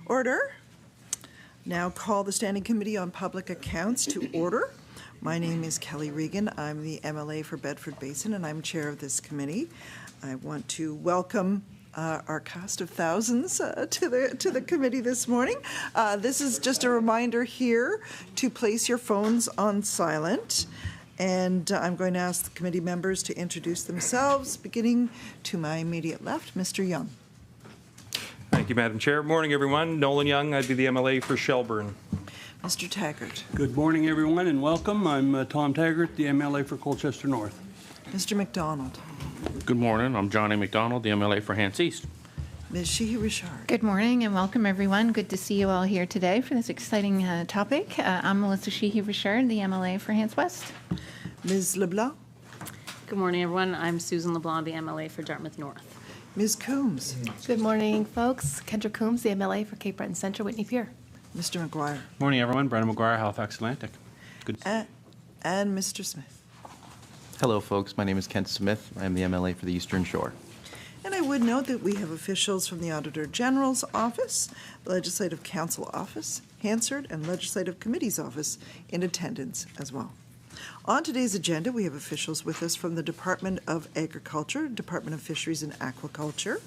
Order. Now call the Standing Committee on Public Accounts to order. My name is Kelly Regan. I'm the MLA for Bedford Basin, and I'm chair of this committee. I want to welcome our cast of thousands to the committee this morning. This is just a reminder here to place your phones on silent. And I'm going to ask the committee members to introduce themselves, beginning to my immediate left, Mr. Young. Thank you, Madam Chair. Morning, everyone. Nolan Young. I'd be the MLA for Shelburne. Mr. Taggart. Good morning, everyone, and welcome. I'm Tom Taggart, the MLA for Colchester North. Mr. McDonald. Good morning. I'm Johnny McDonald, the MLA for Hants East. Ms. Sheehy Richard. Good morning and welcome, everyone. Good to see you all here today for this exciting topic. I'm Melissa Sheehy Richard, the MLA for Hants West. Ms. LeBlanc. Good morning, everyone. I'm Susan LeBlanc, the MLA for Dartmouth North. Ms. Coombs. Good morning, folks. Kendra Coombs, the MLA for Cape Breton Centre, Whitney Pier. Mr. McGuire. Morning, everyone. Brennan Goreham, Halifax Atlantic. Good. And Mr. Smith. Hello, folks. My name is Kent Smith. I'm the MLA for the Eastern Shore. And I would note that we have officials from the Auditor General's Office, the Legislative Council Office, Hansard, and Legislative Committee's Office in attendance as well. On today's agenda, we have officials with us from the Department of Agriculture, Department of Fisheries and Aquaculture,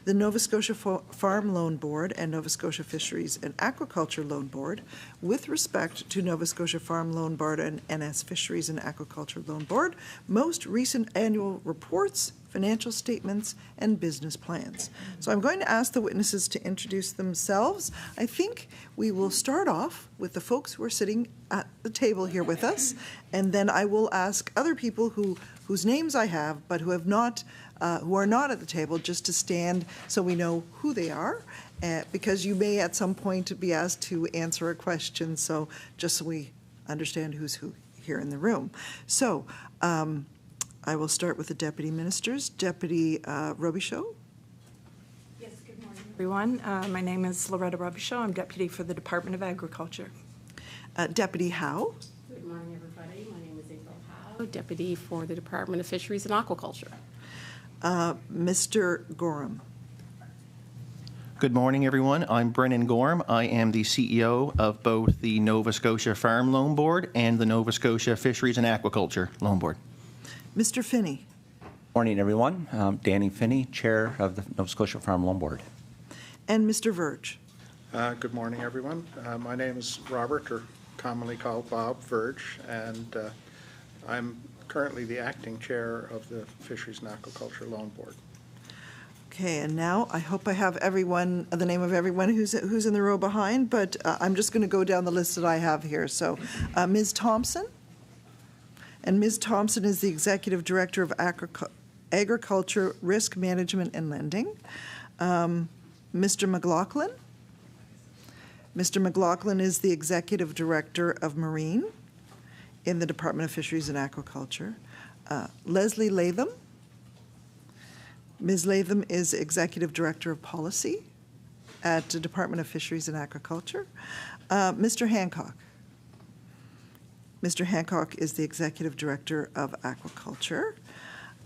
the Nova Scotia Farm Loan Board, and Nova Scotia Fisheries and Aquaculture Loan Board, with respect to Nova Scotia Farm Loan Board and NS Fisheries and Aquaculture Loan Board, most recent annual reports, financial statements, and business plans. So I'm going to ask the witnesses to introduce themselves. I think we will start off with the folks who are sitting at the table here with us, and then I will ask other people whose names I have but who are not at the table, just to stand so we know who they are, because you may at some point be asked to answer a question, so just so we understand who's who here in the room. So I will start with the deputy ministers. Deputy Robichaud. Yes, good morning, everyone. My name is Loretta Robichaud. I'm deputy for the Department of Agriculture. Deputy Howe. Good morning, everybody. My name is April Howe, deputy for the Department of Fisheries and Aquaculture. Mr. Goreham. Good morning, everyone. I'm Brennan Goreham. I am the CEO of both the Nova Scotia Farm Loan Board and the Nova Scotia Fisheries and Aquaculture Loan Board. Mr. Phinney. Morning, everyone. Danny Phinney, Chair of the Nova Scotia Farm Loan Board. And Mr. Verge. Good morning, everyone. My name is Robert, or commonly called Bob Verge, and I'm currently the acting chair of the Fisheries and Aquaculture Loan Board. Okay, and now I hope I have everyone, the name of everyone who's in the row behind, but I'm just going to go down the list that I have here. So Ms. Thompson, and Ms. Thompson is the Executive Director of Agriculture, Risk Management and Lending. Mr. MacLachlan. Mr. MacLachlan is the Executive Director of Marine in the Department of Fisheries and Aquaculture. Lesley Latham. Ms. Latham is Executive Director of Policy at the Department of Fisheries and Aquaculture. Mr. Hancock. Mr. Hancock is the Executive Director of Aquaculture.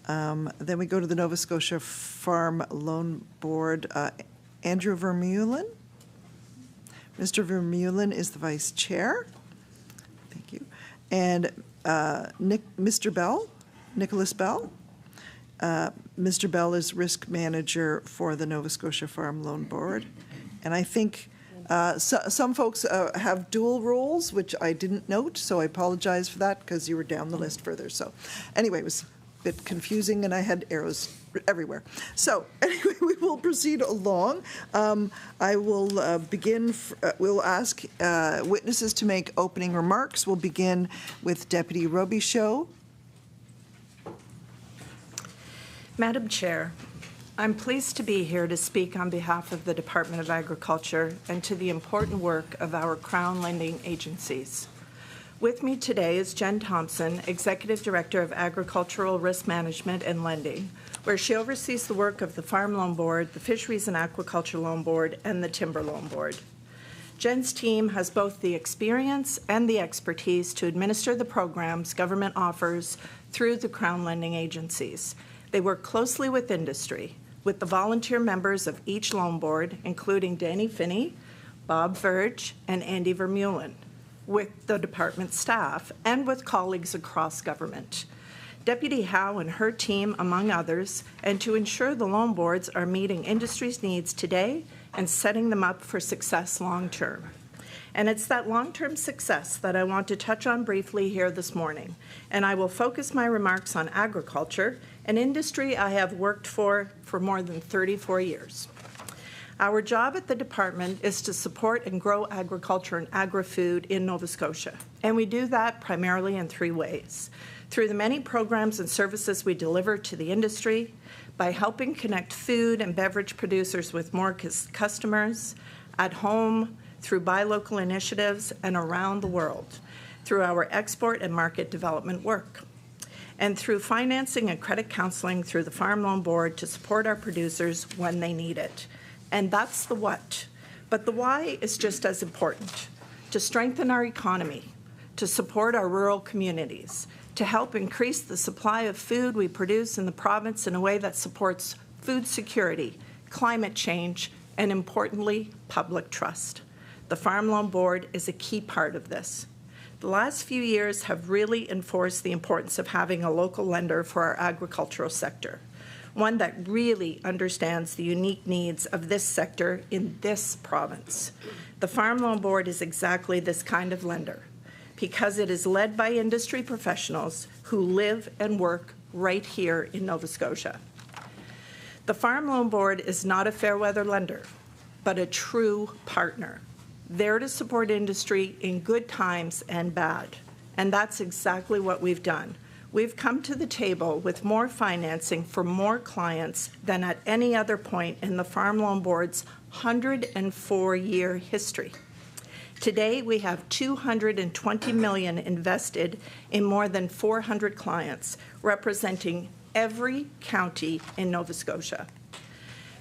Then we go to the Nova Scotia Farm Loan Board. Andrew Vermeulen. Mr. Vermeulen is the Vice Chair. Thank you. And Mr. Bell, Nicholas Bell. Mr. Bell is Risk Manager for the Nova Scotia Farm Loan Board. And I think some folks have dual roles, which I didn't note, so I apologize for that because you were down the list further. So anyway, it was a bit confusing and I had arrows everywhere. So anyway, we will proceed along. I will begin, we'll ask witnesses to make opening remarks. We'll begin with Deputy Robichaud. Madam Chair, I'm pleased to be here to speak on behalf of the Department of Agriculture and to the important work of our Crown lending agencies. With me today is Jen Thompson, Executive Director of Agricultural Risk Management and Lending, where she oversees the work of the Farm Loan Board, the Fisheries and Aquaculture Loan Board, and the Timber Loan Board. Jen's team has both the experience and the expertise to administer the programs government offers through the Crown lending agencies. They work closely with industry, with the volunteer members of each loan board, including Danny Phinney, Bob Verge, and Andy Vermeulen, with the department staff, and with colleagues across government. Deputy Howe and her team, among others, and to ensure the loan boards are meeting industry's needs today and setting them up for success long-term. And it's that long-term success that I want to touch on briefly here this morning. And I will focus my remarks on agriculture, an industry I have worked for more than 34 years. Our job at the department is to support and grow agriculture and agri-food in Nova Scotia. And we do that primarily in three ways. Through the many programs and services we deliver to the industry, by helping connect food and beverage producers with more customers, at home, through buy local initiatives, and around the world, through our export and market development work, and through financing and credit counseling through the Farm Loan Board to support our producers when they need it. And that's the what. But the why is just as important: to strengthen our economy, to support our rural communities, to help increase the supply of food we produce in the province in a way that supports food security, climate change, and importantly, public trust. The Farm Loan Board is a key part of this. The last few years have really enforced the importance of having a local lender for our agricultural sector, one that really understands the unique needs of this sector in this province. The Farm Loan Board is exactly this kind of lender, because it is led by industry professionals who live and work right here in Nova Scotia. The Farm Loan Board is not a fair weather lender, but a true partner, there to support industry in good times and bad. And that's exactly what we've done. We've come to the table with more financing for more clients than at any other point in the Farm Loan Board's 104-year history. Today, we have $220 million invested in more than 400 clients, representing every county in Nova Scotia.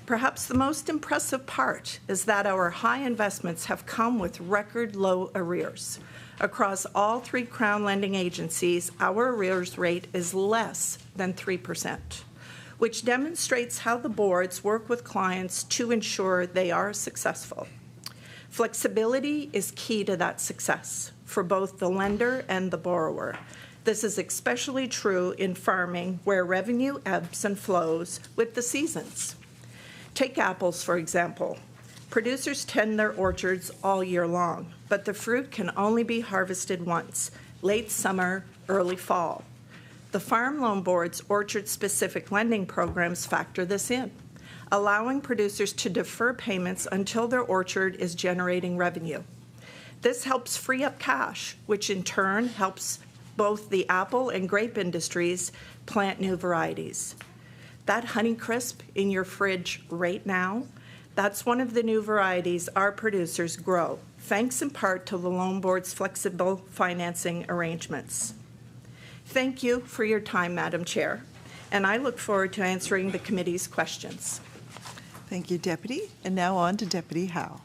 Perhaps the most impressive part is that our high investments have come with record low arrears. Across all three Crown lending agencies, our arrears rate is less than 3%, which demonstrates how the boards work with clients to ensure they are successful. Flexibility is key to that success for both the lender and the borrower. This is especially true in farming, where revenue ebbs and flows with the seasons. Take apples, for example. Producers tend their orchards all year long, but the fruit can only be harvested once, late summer, early fall. The Farm Loan Board's orchard-specific lending programs factor this in, allowing producers to defer payments until their orchard is generating revenue. This helps free up cash, which in turn helps both the apple and grape industries plant new varieties. That Honeycrisp in your fridge right now, that's one of the new varieties our producers grow, thanks in part to the Loan Board's flexible financing arrangements. Thank you for your time, Madam Chair, and I look forward to answering the committee's questions. Thank you, Deputy. And now on to Deputy Howe.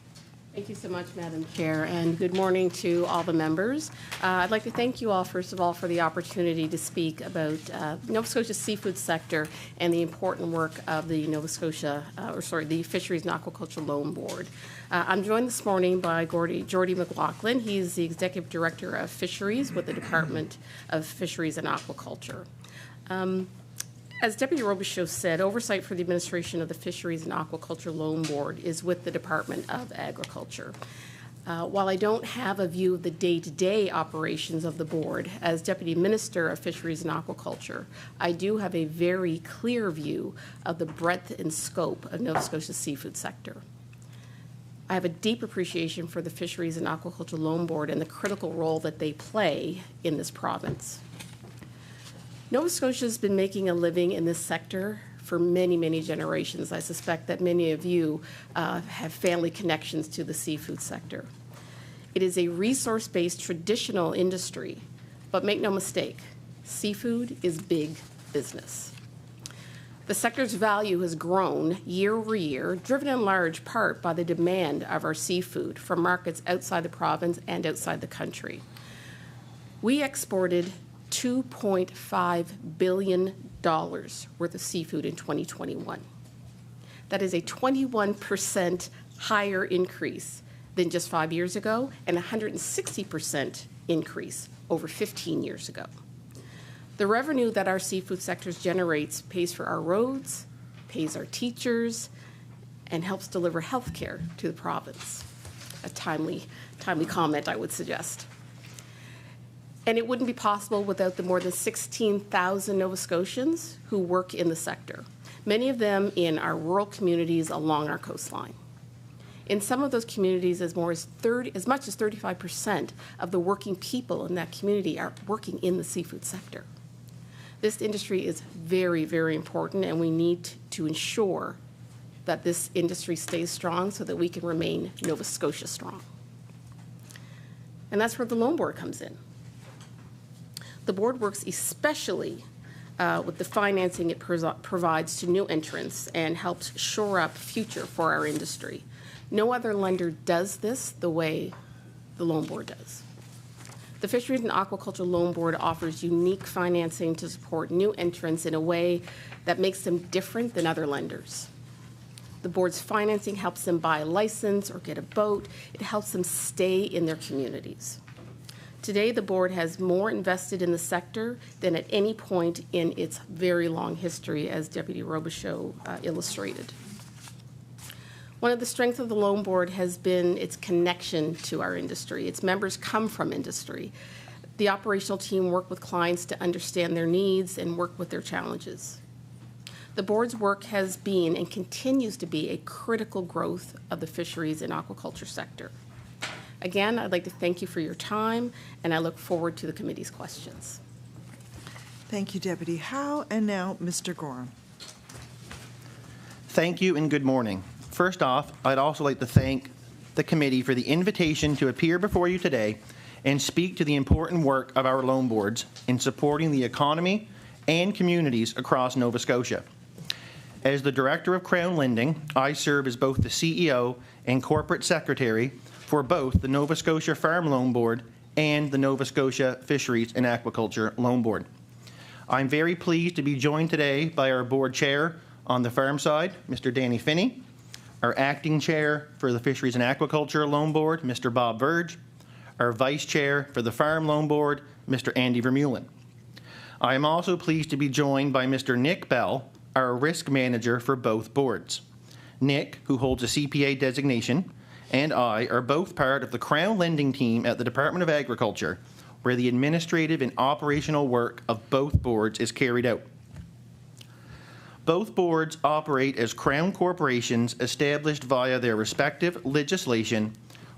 Thank you so much, Madam Chair, and good morning to all the members. I'd like to thank you all, first of all, for the opportunity to speak about Nova Scotia's seafood sector and the important work of the the Fisheries and Aquaculture Loan Board. I'm joined this morning by Geordie MacLachlan. He's the Executive Director of Fisheries with the Department of Fisheries and Aquaculture. As Deputy Robichaud said, oversight for the administration of the Fisheries and Aquaculture Loan Board is with the Department of Agriculture. While I don't have a view of the day-to-day operations of the board, as Deputy Minister of Fisheries and Aquaculture, I do have a very clear view of the breadth and scope of Nova Scotia's seafood sector. I have a deep appreciation for the Fisheries and Aquaculture Loan Board and the critical role that they play in this province. Nova Scotia has been making a living in this sector for many, many generations. I suspect that many of you have family connections to the seafood sector. It is a resource-based traditional industry, but make no mistake, seafood is big business. The sector's value has grown year over year, driven in large part by the demand of our seafood from markets outside the province and outside the country. We exported $2.5 billion worth of seafood in 2021. That is a 21% higher increase than just 5 years ago and 160% increase over 15 years ago. The revenue that our seafood sector generates pays for our roads, pays our teachers, and helps deliver health care to the province. A timely comment, I would suggest. And it wouldn't be possible without the more than 16,000 Nova Scotians who work in the sector, many of them in our rural communities along our coastline. In some of those communities, as much as 35% of the working people in that community are working in the seafood sector. This industry is very, very important, and we need to ensure that this industry stays strong so that we can remain Nova Scotia strong. And that's where the loan board comes in. The board works especially with the financing it provides to new entrants and helps shore up future for our industry. No other lender does this the way the loan board does. The Fisheries and Aquaculture Loan Board offers unique financing to support new entrants in a way that makes them different than other lenders. The board's financing helps them buy a license or get a boat. It helps them stay in their communities. Today, the board has more invested in the sector than at any point in its very long history, as Deputy Robichaud illustrated. One of the strengths of the loan board has been its connection to our industry. Its members come from industry. The operational team work with clients to understand their needs and work with their challenges. The board's work has been and continues to be a critical growth of the fisheries and aquaculture sector. Again, I'd like to thank you for your time, and I look forward to the committee's questions. Thank you, Deputy Howe. And now, Mr. Goreham. Thank you and good morning. First off, I'd also like to thank the committee for the invitation to appear before you today and speak to the important work of our loan boards in supporting the economy and communities across Nova Scotia. As the Director of Crown Lending, I serve as both the CEO and Corporate Secretary for both the Nova Scotia Farm Loan Board and the Nova Scotia Fisheries and Aquaculture Loan Board. I'm very pleased to be joined today by our board chair on the farm side, Mr. Danny Phinney, our acting chair for the Fisheries and Aquaculture Loan Board, Mr. Bob Verge, our vice chair for the Farm Loan Board, Mr. Andy Vermeulen. I am also pleased to be joined by Mr. Nick Bell, our risk manager for both boards. Nick, who holds a CPA designation, and I are both part of the Crown Lending team at the Department of Agriculture, where the administrative and operational work of both boards is carried out. Both boards operate as Crown corporations established via their respective legislation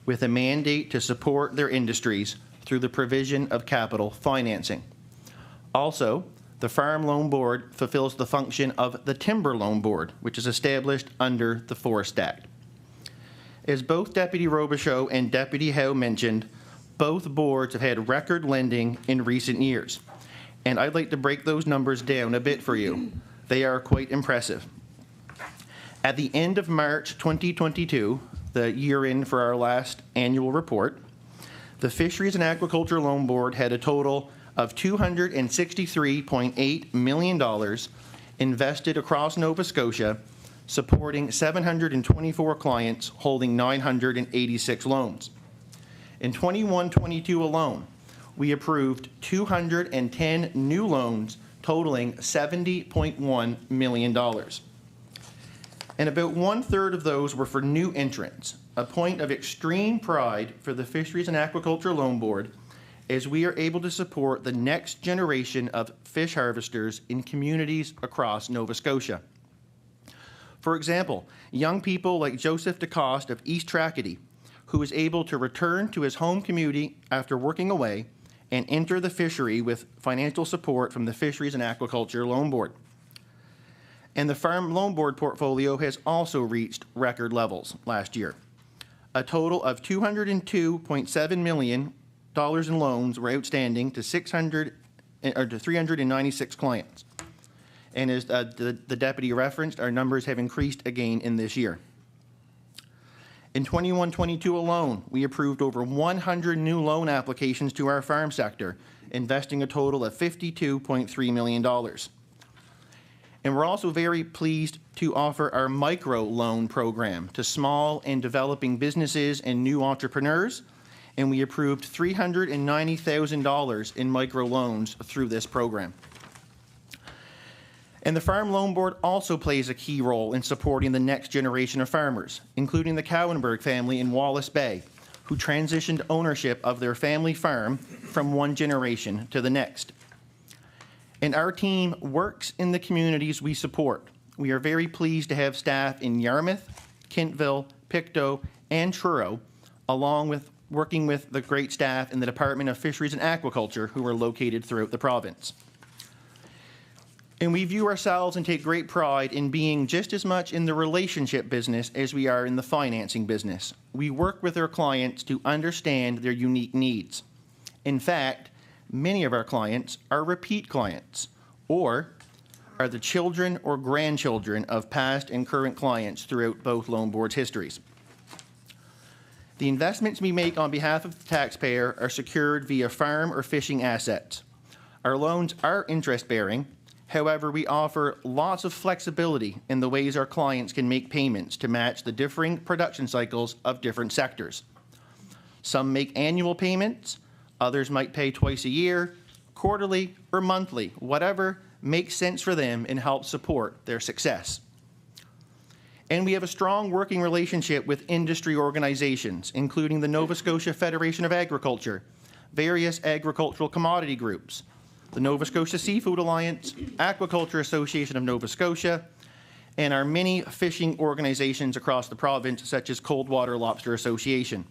with a mandate to support their industries through the provision of capital financing. Also, the Farm Loan Board fulfills the function of the Timber Loan Board, which is established under the Forest Act. As both Deputy Robichaud and Deputy Howe mentioned, both boards have had record lending in recent years, and I'd like to break those numbers down a bit for you. They are quite impressive. At the end of March 2022, the year in for our last annual report, the Fisheries and Aquaculture Loan Board had a total of $263.8 million invested across Nova Scotia, supporting 724 clients holding 986 loans. In 21-22 alone, we approved 210 new loans totaling $70.1 million. And about 1/3 of those were for new entrants, a point of extreme pride for the Fisheries and Aquaculture Loan Board, as we are able to support the next generation of fish harvesters in communities across Nova Scotia. For example, young people like Joseph DeCoste of East Tracadie, who is able to return to his home community after working away and enter the fishery with financial support from the Fisheries and Aquaculture Loan Board. And the Farm Loan Board portfolio has also reached record levels last year. A total of $202.7 million in loans were outstanding to 396 clients. And as the deputy referenced, our numbers have increased again in this year. In 21-22 alone, we approved over 100 new loan applications to our farm sector, investing a total of $52.3 million. And we're also very pleased to offer our micro loan program to small and developing businesses and new entrepreneurs. And we approved $390,000 in micro loans through this program. And the Farm Loan Board also plays a key role in supporting the next generation of farmers, including the Cowenberg family in Wallace Bay, who transitioned ownership of their family farm from one generation to the next. And our team works in the communities we support. We are very pleased to have staff in Yarmouth, Kentville, Pictou, and Truro, along with working with the great staff in the Department of Fisheries and Aquaculture who are located throughout the province. And we view ourselves and take great pride in being just as much in the relationship business as we are in the financing business. We work with our clients to understand their unique needs. In fact, many of our clients are repeat clients or are the children or grandchildren of past and current clients throughout both loan boards' histories. The investments we make on behalf of the taxpayer are secured via farm or fishing assets. Our loans are interest-bearing. However, we offer lots of flexibility in the ways our clients can make payments to match the differing production cycles of different sectors. Some make annual payments, others might pay twice a year, quarterly, or monthly, whatever makes sense for them and helps support their success. And we have a strong working relationship with industry organizations, including the Nova Scotia Federation of Agriculture, various agricultural commodity groups, the Nova Scotia Seafood Alliance, Aquaculture Association of Nova Scotia, and our many fishing organizations across the province, such as Coldwater Lobster Association.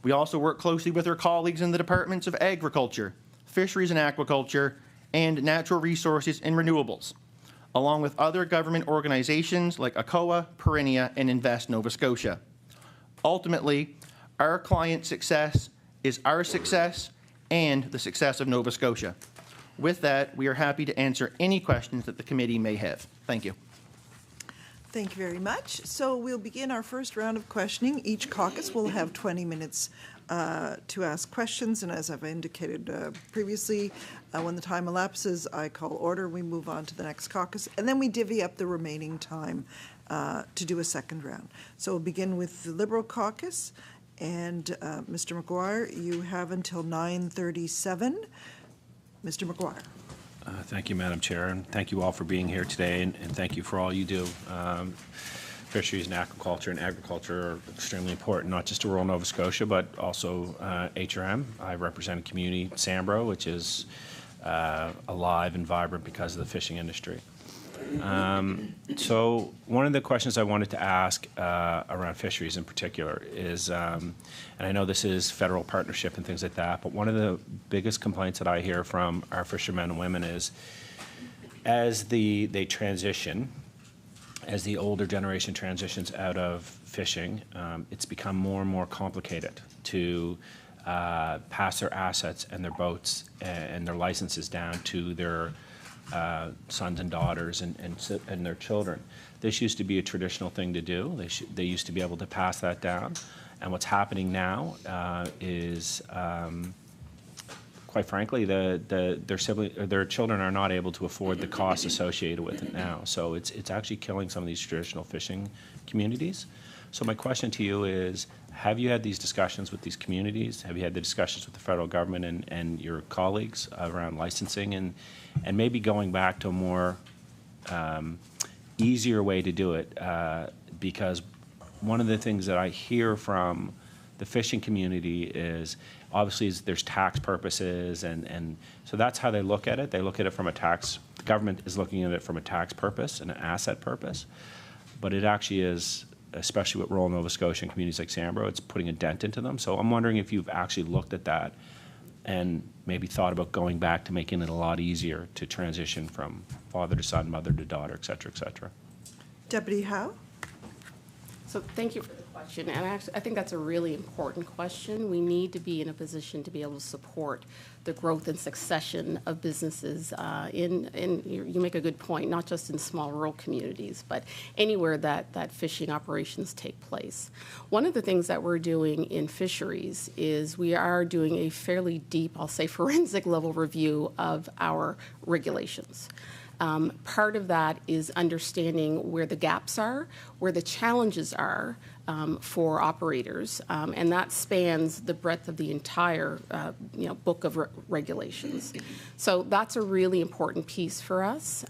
We also work closely with our colleagues in the Departments of Agriculture, Fisheries and Aquaculture, and Natural Resources and Renewables, along with other government organizations like ACOA, Perennia, and Invest Nova Scotia. Ultimately, our client success is our success and the success of Nova Scotia. With that, we are happy to answer any questions that the committee may have. Thank you. Thank you very much. So we'll begin our first round of questioning. Each caucus will have 20 minutes to ask questions, and as I've indicated previously, when the time elapses, I call order, we move on to the next caucus, and then we divvy up the remaining time to do a second round. So we'll begin with the Liberal caucus, and Mr. McGuire, you have until 9:37. Mr. McGuire. Thank you, Madam Chair, and thank you all for being here today, and thank you for all you do. Fisheries and aquaculture and agriculture are extremely important, not just to rural Nova Scotia, but also HRM. I represent a community, Sambro, which is alive and vibrant because of the fishing industry. So one of the questions I wanted to ask around fisheries in particular is, and I know this is federal partnership and things like that, but one of the biggest complaints that I hear from our fishermen and women is as they transition, as the older generation transitions out of fishing, it's become more and more complicated to pass their assets and their boats and their licenses down to their sons and daughters and their children. This used to be a traditional thing to do. They used to be able to pass that down. And what's happening now is, quite frankly, their children are not able to afford the costs associated with it now. So it's actually killing some of these traditional fishing communities. So my question to you is, have you had these discussions with these communities? Have you had the discussions with the federal government and your colleagues around licensing and maybe going back to a more easier way to do it? Because one of the things that I hear from the fishing community is obviously there's tax purposes and so that's how they look at it. They look at it from a tax, the government is looking at it from a tax purpose and an asset purpose, but it actually is, especially with rural Nova Scotia and communities like Sambro, it's putting a dent into them. So I'm wondering if you've actually looked at that and maybe thought about going back to making it a lot easier to transition from father to son, mother to daughter, et cetera, et cetera. Deputy Howe? So thank you for the question, and I think that's a really important question. We need to be in a position to be able to support the growth and succession of businesses you make a good point, not just in small rural communities, but anywhere that fishing operations take place. One of the things that we're doing in fisheries is we are doing a fairly deep, I'll say forensic level review of our regulations. Part of that is understanding where the gaps are, where the challenges are for operators, and that spans the breadth of the entire book of regulations. So that's a really important piece for us.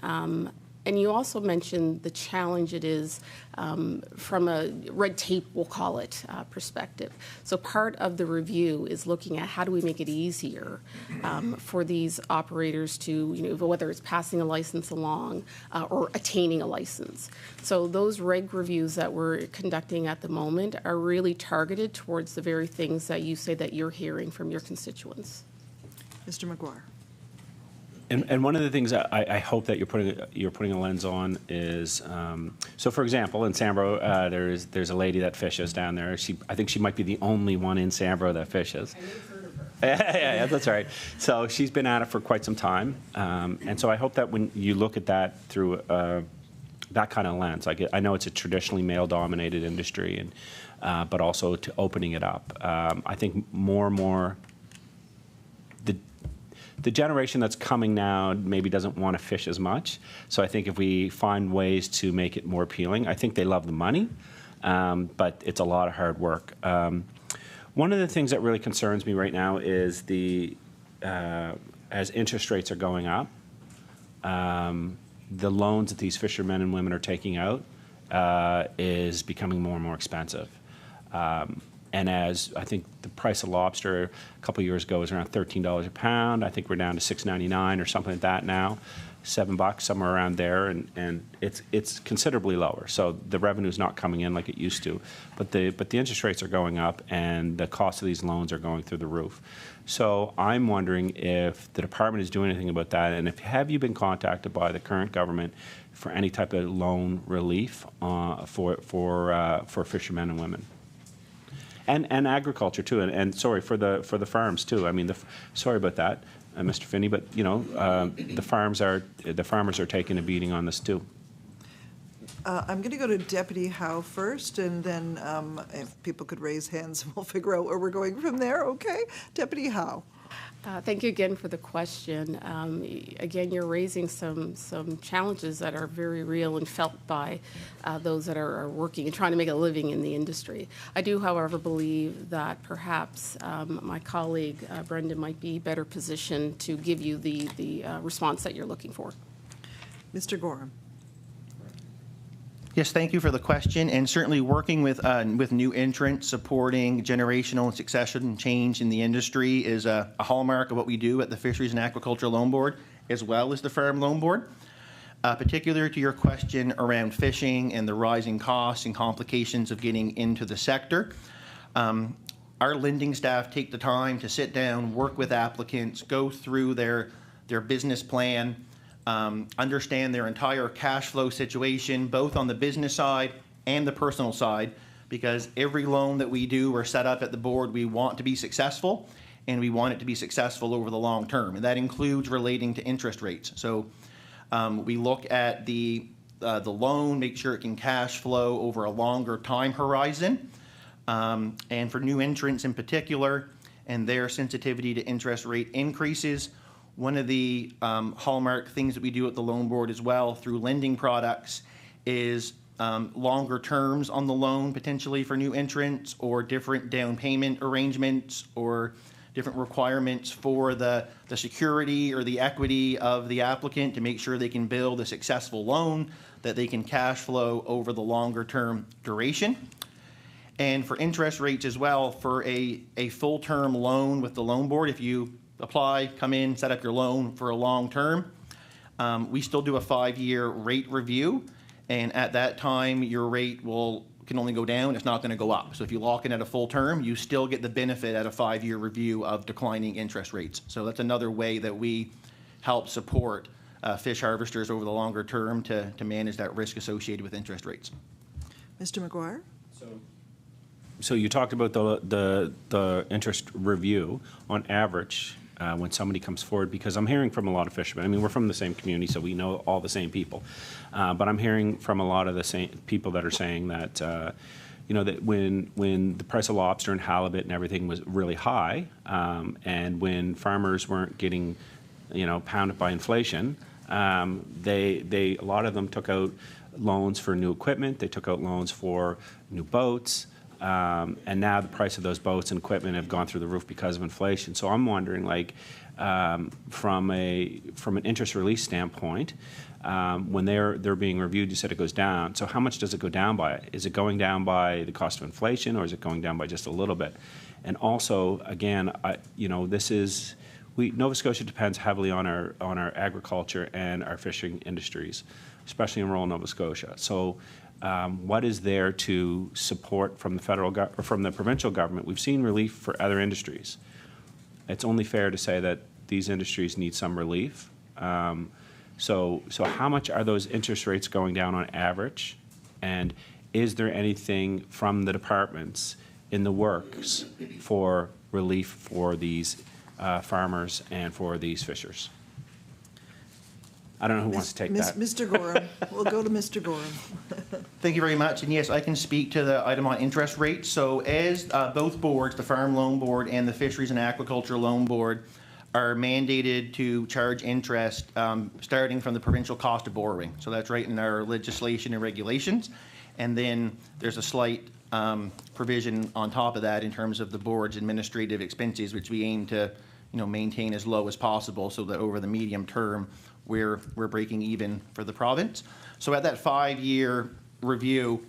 And you also mentioned the challenge it is from a red tape, we'll call it, perspective. So part of the review is looking at how do we make it easier for these operators to, whether it's passing a license along or attaining a license. So those reg reviews that we're conducting at the moment are really targeted towards the very things that you say that you're hearing from your constituents. Mr. McGuire. And one of the things that I hope that you're putting a lens on is, so for example, in Sambro, there's a lady that fishes down there. I think she might be the only one in Sambro that fishes. I never heard of her. Yeah, that's right. So she's been at it for quite some time, and so I hope that when you look at that through that kind of lens, I know it's a traditionally male-dominated industry, and but also to opening it up. I think more and more. The generation that's coming now maybe doesn't want to fish as much. So I think if we find ways to make it more appealing, I think they love the money, but it's a lot of hard work. One of the things that really concerns me right now is as interest rates are going up, the loans that these fishermen and women are taking out is becoming more and more expensive. And as I think the price of lobster a couple of years ago was around $13 a pound, I think we're down to $6.99 or something like that now, $7, somewhere around there, and it's considerably lower. So the revenue's not coming in like it used to, but the interest rates are going up, and the cost of these loans are going through the roof. So I'm wondering if the department is doing anything about that, and have you been contacted by the current government for any type of loan relief for fishermen and women? And agriculture too, and sorry for the farms too. I mean, sorry about that, Mr. Phinney, but the farmers are taking a beating on this too. I'm going to go to Deputy Howe first, and then if people could raise hands, we'll figure out where we're going from there. Okay, Deputy Howe. Thank you again for the question. Again, you're raising some challenges that are very real and felt by those that are working and trying to make a living in the industry. I do, however, believe that perhaps my colleague Brendan might be better positioned to give you the response that you're looking for. Mr. Goreham. Yes, thank you for the question, and certainly working with new entrants, supporting generational and succession change in the industry is a hallmark of what we do at the Fisheries and Aquaculture Loan Board, as well as the Farm Loan Board. Particular to your question around fishing and the rising costs and complications of getting into the sector, our lending staff take the time to sit down, work with applicants, go through their business plan, understand their entire cash flow situation, both on the business side and the personal side, because every loan that we do or set up at the board, we want to be successful, and we want it to be successful over the long term. And that includes relating to interest rates. So we look at the loan, make sure it can cash flow over a longer time horizon. And for new entrants in particular, and their sensitivity to interest rate increases, one of the hallmark things that we do at the loan board as well through lending products is longer terms on the loan potentially for new entrants, or different down payment arrangements, or different requirements for the security or the equity of the applicant to make sure they can build a successful loan that they can cash flow over the longer term duration. And for interest rates as well, for a full term loan with the loan board, if you apply, come in, set up your loan for a long term, we still do a 5-year rate review, and at that time your rate can only go down, it's not going to go up. So if you lock in at a full term, you still get the benefit at a 5-year review of declining interest rates. So that's another way that we help support fish harvesters over the longer term to manage that risk associated with interest rates. Mr. McGuire? So you talked about the interest review on average when somebody comes forward, because I'm hearing from a lot of fishermen. I mean, we're from the same community, so we know all the same people. But I'm hearing from a lot of the same people that are saying that, that when the price of lobster and halibut and everything was really high, and when farmers weren't getting, pounded by inflation, A lot of them took out loans for new equipment. They took out loans for new boats. And now the price of those boats and equipment have gone through the roof because of inflation. So I'm wondering, like, from an interest release standpoint, when they're being reviewed, you said it goes down. So how much does it go down by? Is it going down by the cost of inflation, or is it going down by just a little bit? And also, again, Nova Scotia depends heavily on our agriculture and our fishing industries, especially in rural Nova Scotia. So what is there to support from the from the provincial government? We've seen relief for other industries. It's only fair to say that these industries need some relief. So how much are those interest rates going down on average? And is there anything from the departments in the works for relief for these farmers and for these fishers? I don't know who wants to take that. Mr. Goreham. We'll go to Mr. Goreham. Thank you very much. And yes, I can speak to the item on interest rates. So as both boards, the Farm Loan Board and the Fisheries and Aquaculture Loan Board, are mandated to charge interest starting from the provincial cost of borrowing. So that's right in our legislation and regulations. And then there's a slight provision on top of that in terms of the board's administrative expenses, which we aim to maintain as low as possible so that over the medium term we're breaking even for the province. So at that 5-year review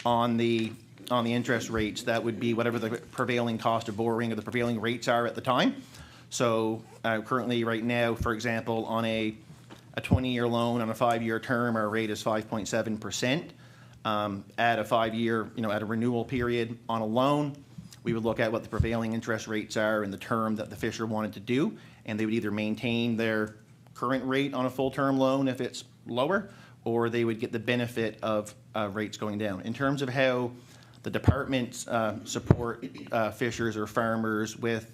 on the interest rates, that would be whatever the prevailing cost of borrowing or the prevailing rates are at the time. So currently right now, for example, on a 20-year loan on a 5-year term, our rate is 5.7%. At a 5-year, at a renewal period on a loan, we would look at what the prevailing interest rates are in the term that the fisher wanted to do, and they would either maintain their current rate on a full-term loan if it's lower, or they would get the benefit of rates going down. In terms of how the departments support fishers or farmers with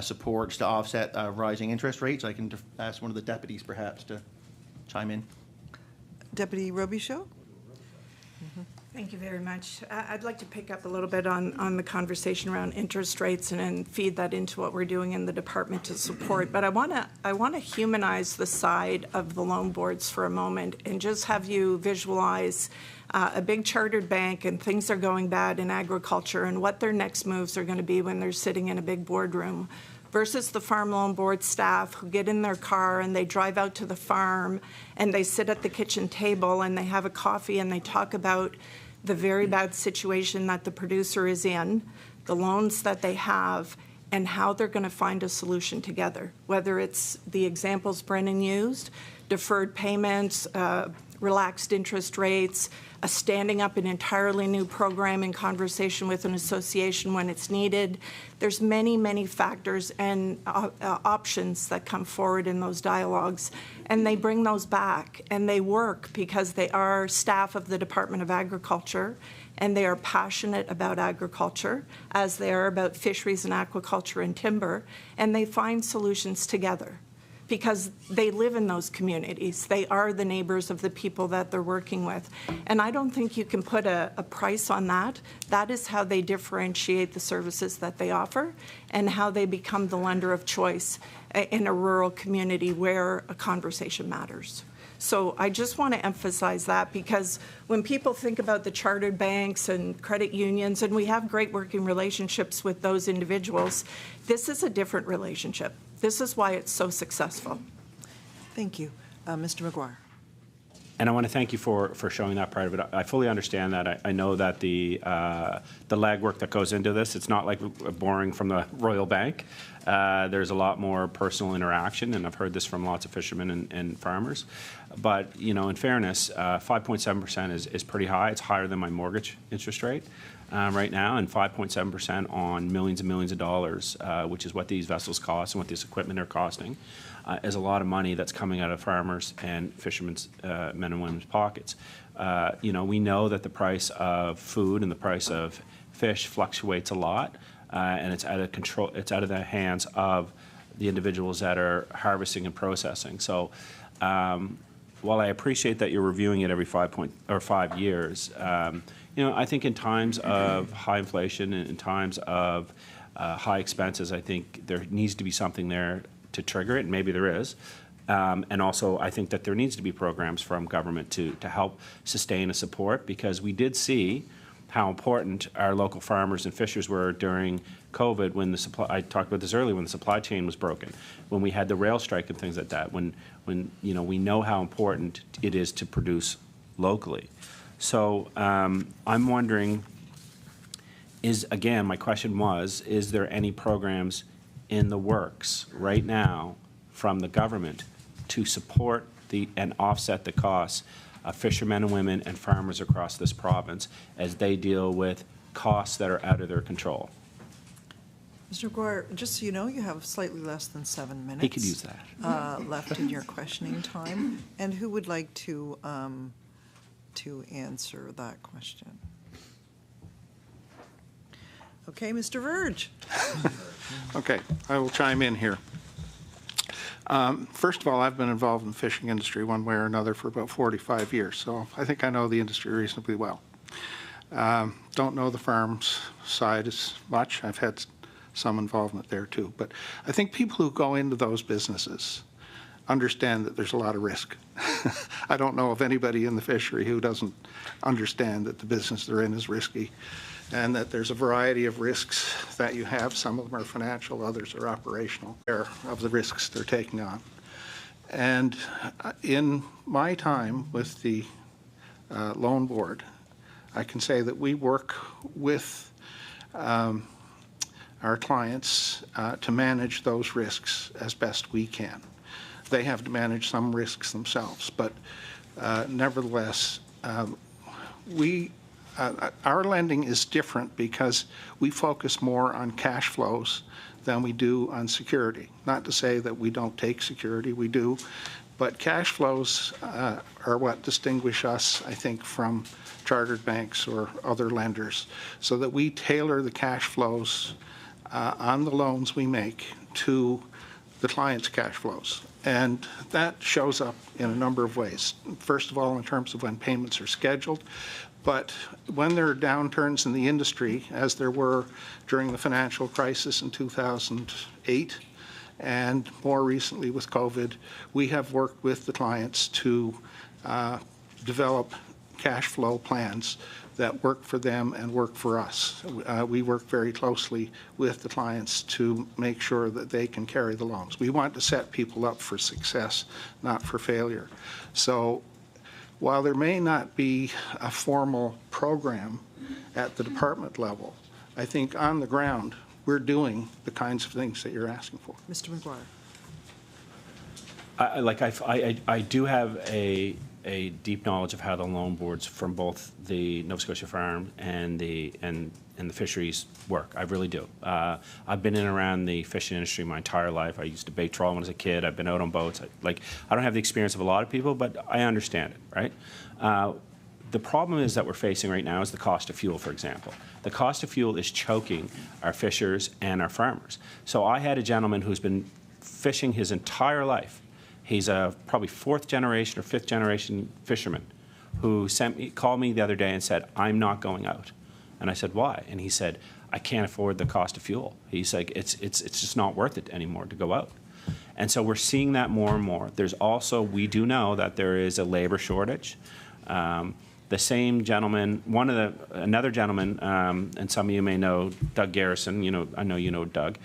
supports to offset rising interest rates, I can ask one of the deputies perhaps to chime in. Deputy Robichaud? Thank you very much. I'd like to pick up a little bit on the conversation around interest rates and feed that into what we're doing in the department to support. But I want to humanize the side of the loan boards for a moment and just have you visualize a big chartered bank and things are going bad in agriculture and what their next moves are going to be when they're sitting in a big boardroom versus the Farm Loan Board staff who get in their car and they drive out to the farm and they sit at the kitchen table and they have a coffee and they talk about the very bad situation that the producer is in, the loans that they have, and how they're going to find a solution together, whether it's the examples Brennan used, deferred payments, relaxed interest rates, standing up an entirely new program in conversation with an association when it's needed. There's many, many factors and options that come forward in those dialogues, and they bring those back, and they work because they are staff of the Department of Agriculture, and they are passionate about agriculture, as they are about fisheries and aquaculture and timber, and they find solutions together, because they live in those communities. They are the neighbors of the people that they're working with. And I don't think you can put a price on that. That is how they differentiate the services that they offer and how they become the lender of choice in a rural community where a conversation matters. So I just want to emphasize that, because when people think about the chartered banks and credit unions, and we have great working relationships with those individuals, this is a different relationship. This is why it's so successful. Thank you. Mr. McGuire. And I want to thank you for showing that part of it. I fully understand that. I know that the legwork that goes into this, it's not like borrowing from the Royal Bank. There's a lot more personal interaction, and I've heard this from lots of fishermen and farmers. But, in fairness, 5.7% is pretty high. It's higher than my mortgage interest rate right now, and 5.7% on millions and millions of dollars, which is what these vessels cost and what this equipment are costing, is a lot of money that's coming out of farmers and fishermen's men and women's pockets. We know that the price of food and the price of fish fluctuates a lot, and it's out of control. It's out of the hands of the individuals that are harvesting and processing. So, while I appreciate that you're reviewing it every 5 years, I think in times of high inflation and in times of high expenses, I think there needs to be something there to trigger it, and maybe there is. And also, I think that there needs to be programs from government to help sustain and support, because we did see how important our local farmers and fishers were during COVID, when the supply, I talked about this earlier, when the supply chain was broken, when we had the rail strike and things like that, when you know, we know how important it is to produce locally. So I'm wondering, my question was, is there any programs in the works right now from the government to support and offset the costs of fishermen and women and farmers across this province as they deal with costs that are out of their control? Mr. Gore, just so you know, you have slightly less than 7 minutes. He could use that. Left in your questioning time. And who would like to answer that question? Okay, Mr. Verge. Okay, I will chime in here. First of all, I've been involved in the fishing industry one way or another for about 45 years, so I think I know the industry reasonably well. Don't know the farm's side as much. I've had some involvement there too, but I think people who go into those businesses understand that there's a lot of risk. I don't know of anybody in the fishery who doesn't understand that the business they're in is risky, and that there's a variety of risks that you have. Some of them are financial, others are operational, of the risks they're taking on. And in my time with the loan board, I can say that we work with our clients to manage those risks as best we can. They have to manage some risks themselves, but nevertheless, our lending is different because we focus more on cash flows than we do on security. Not to say that we don't take security, we do, but cash flows are what distinguish us, I think, from chartered banks or other lenders, so that we tailor the cash flows on the loans we make to the client's cash flows. And that shows up in a number of ways. First of all, in terms of when payments are scheduled, but when there are downturns in the industry, as there were during the financial crisis in 2008, and more recently with COVID, we have worked with the clients to develop cash flow plans that work for them and work for us. We work very closely with the clients to make sure that they can carry the loans. We want to set people up for success, not for failure. So while there may not be a formal program at the department level, I think on the ground we're doing the kinds of things that you're asking for. Mr. McGuire. I do have a deep knowledge of how the loan boards from both the Nova Scotia Farm and the fisheries work. I really do. I've been in and around the fishing industry my entire life. I used to bait trawl when I was a kid. I've been out on boats. I don't have the experience of a lot of people, but I understand it, right? The problem is that we're facing right now is the cost of fuel, for example. The cost of fuel is choking our fishers and our farmers. So I had a gentleman who's been fishing his entire life. He's a probably 4th generation or 5th generation fisherman who called me the other day and said, I'm not going out. And I said, why? And he said, I can't afford the cost of fuel. He's like, it's just not worth it anymore to go out. And so we're seeing that more and more. There's also, we do know that there is a labor shortage. The same gentleman, another gentleman, and some of you may know Doug Garrison, I know you know Doug,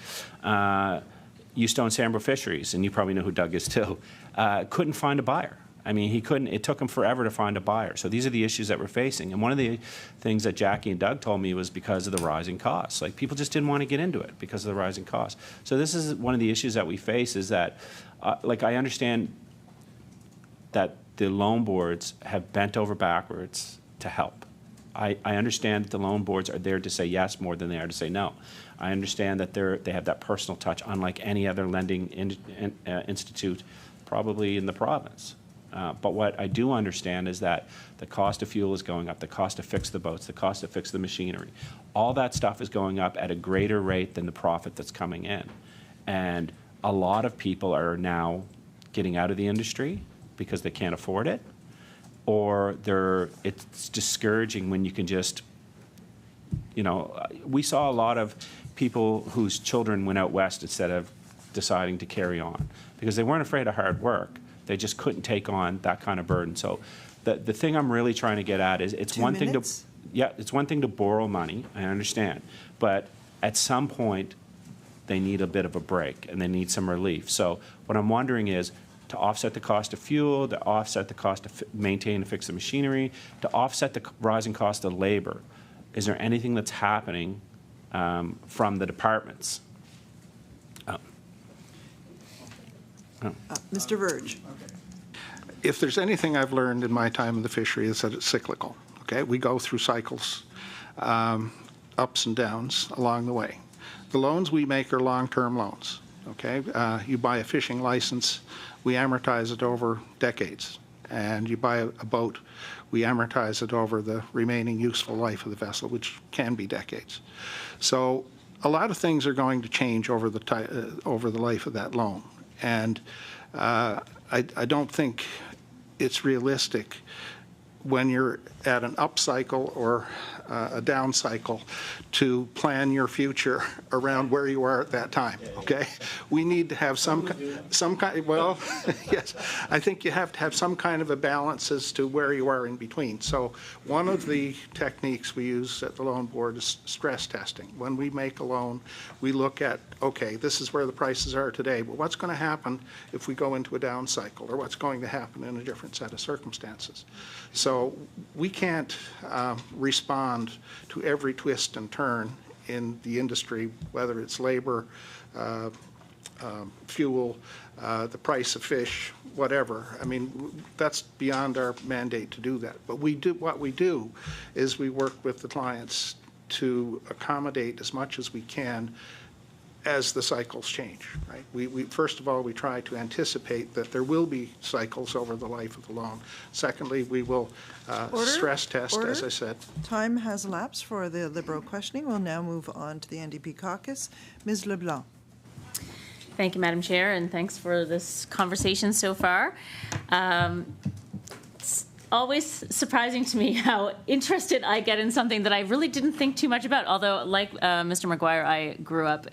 used to own Sambro Fisheries, and you probably know who Doug is too, couldn't find a buyer. I mean, it took him forever to find a buyer. So these are the issues that we're facing. And one of the things that Jackie and Doug told me was because of the rising costs. Like, people just didn't want to get into it because of the rising costs. So this is one of the issues that we face is that, I understand that the loan boards have bent over backwards to help. I understand that the loan boards are there to say yes more than they are to say no. I understand that they have that personal touch, unlike any other lending institute probably in the province. But what I do understand is that the cost of fuel is going up, the cost to fix the boats, the cost to fix the machinery. All that stuff is going up at a greater rate than the profit that's coming in. And a lot of people are now getting out of the industry because they can't afford it, or it's discouraging when you can just, we saw a lot of people whose children went out west instead of deciding to carry on because they weren't afraid of hard work. They just couldn't take on that kind of burden. So the thing I'm really trying to get at is it's one thing to borrow money, I understand, but at some point they need a bit of a break and they need some relief. So what I'm wondering is to offset the cost of fuel, to offset the cost to maintain and fix the machinery, to offset the rising cost of labor, is there anything that's happening from the departments? Mr. Verge. If there's anything I've learned in my time in the fishery, it's that it's cyclical. Okay, we go through cycles, ups and downs along the way. The loans we make are long-term loans. Okay, you buy a fishing license, we amortize it over decades, and you buy a boat, we amortize it over the remaining useful life of the vessel, which can be decades. So a lot of things are going to change over the life of that loan, and I don't think it's realistic when you're at an up cycle or a down cycle to plan your future around where you are at that time, okay? We need to have some kind, well, yes, I think you have to have some kind of a balance as to where you are in between. So one of the techniques we use at the loan board is stress testing. When we make a loan, we look at, okay, this is where the prices are today, but what's going to happen if we go into a down cycle, or what's going to happen in a different set of circumstances? So we can't respond to every twist and turn in the industry, whether it's labor, fuel, the price of fish, whatever. I mean, that's beyond our mandate to do that. But what we do is we work with the clients to accommodate as much as we can as the cycles change, right? We first of all, we try to anticipate that there will be cycles over the life of the loan. Secondly, we will stress test, as I said. Time has elapsed for the Liberal questioning. We'll now move on to the NDP caucus. Ms. LeBlanc. Thank you, Madam Chair, and thanks for this conversation so far. It's always surprising to me how interested I get in something that I really didn't think too much about. Although, like Mr. McGuire, I grew up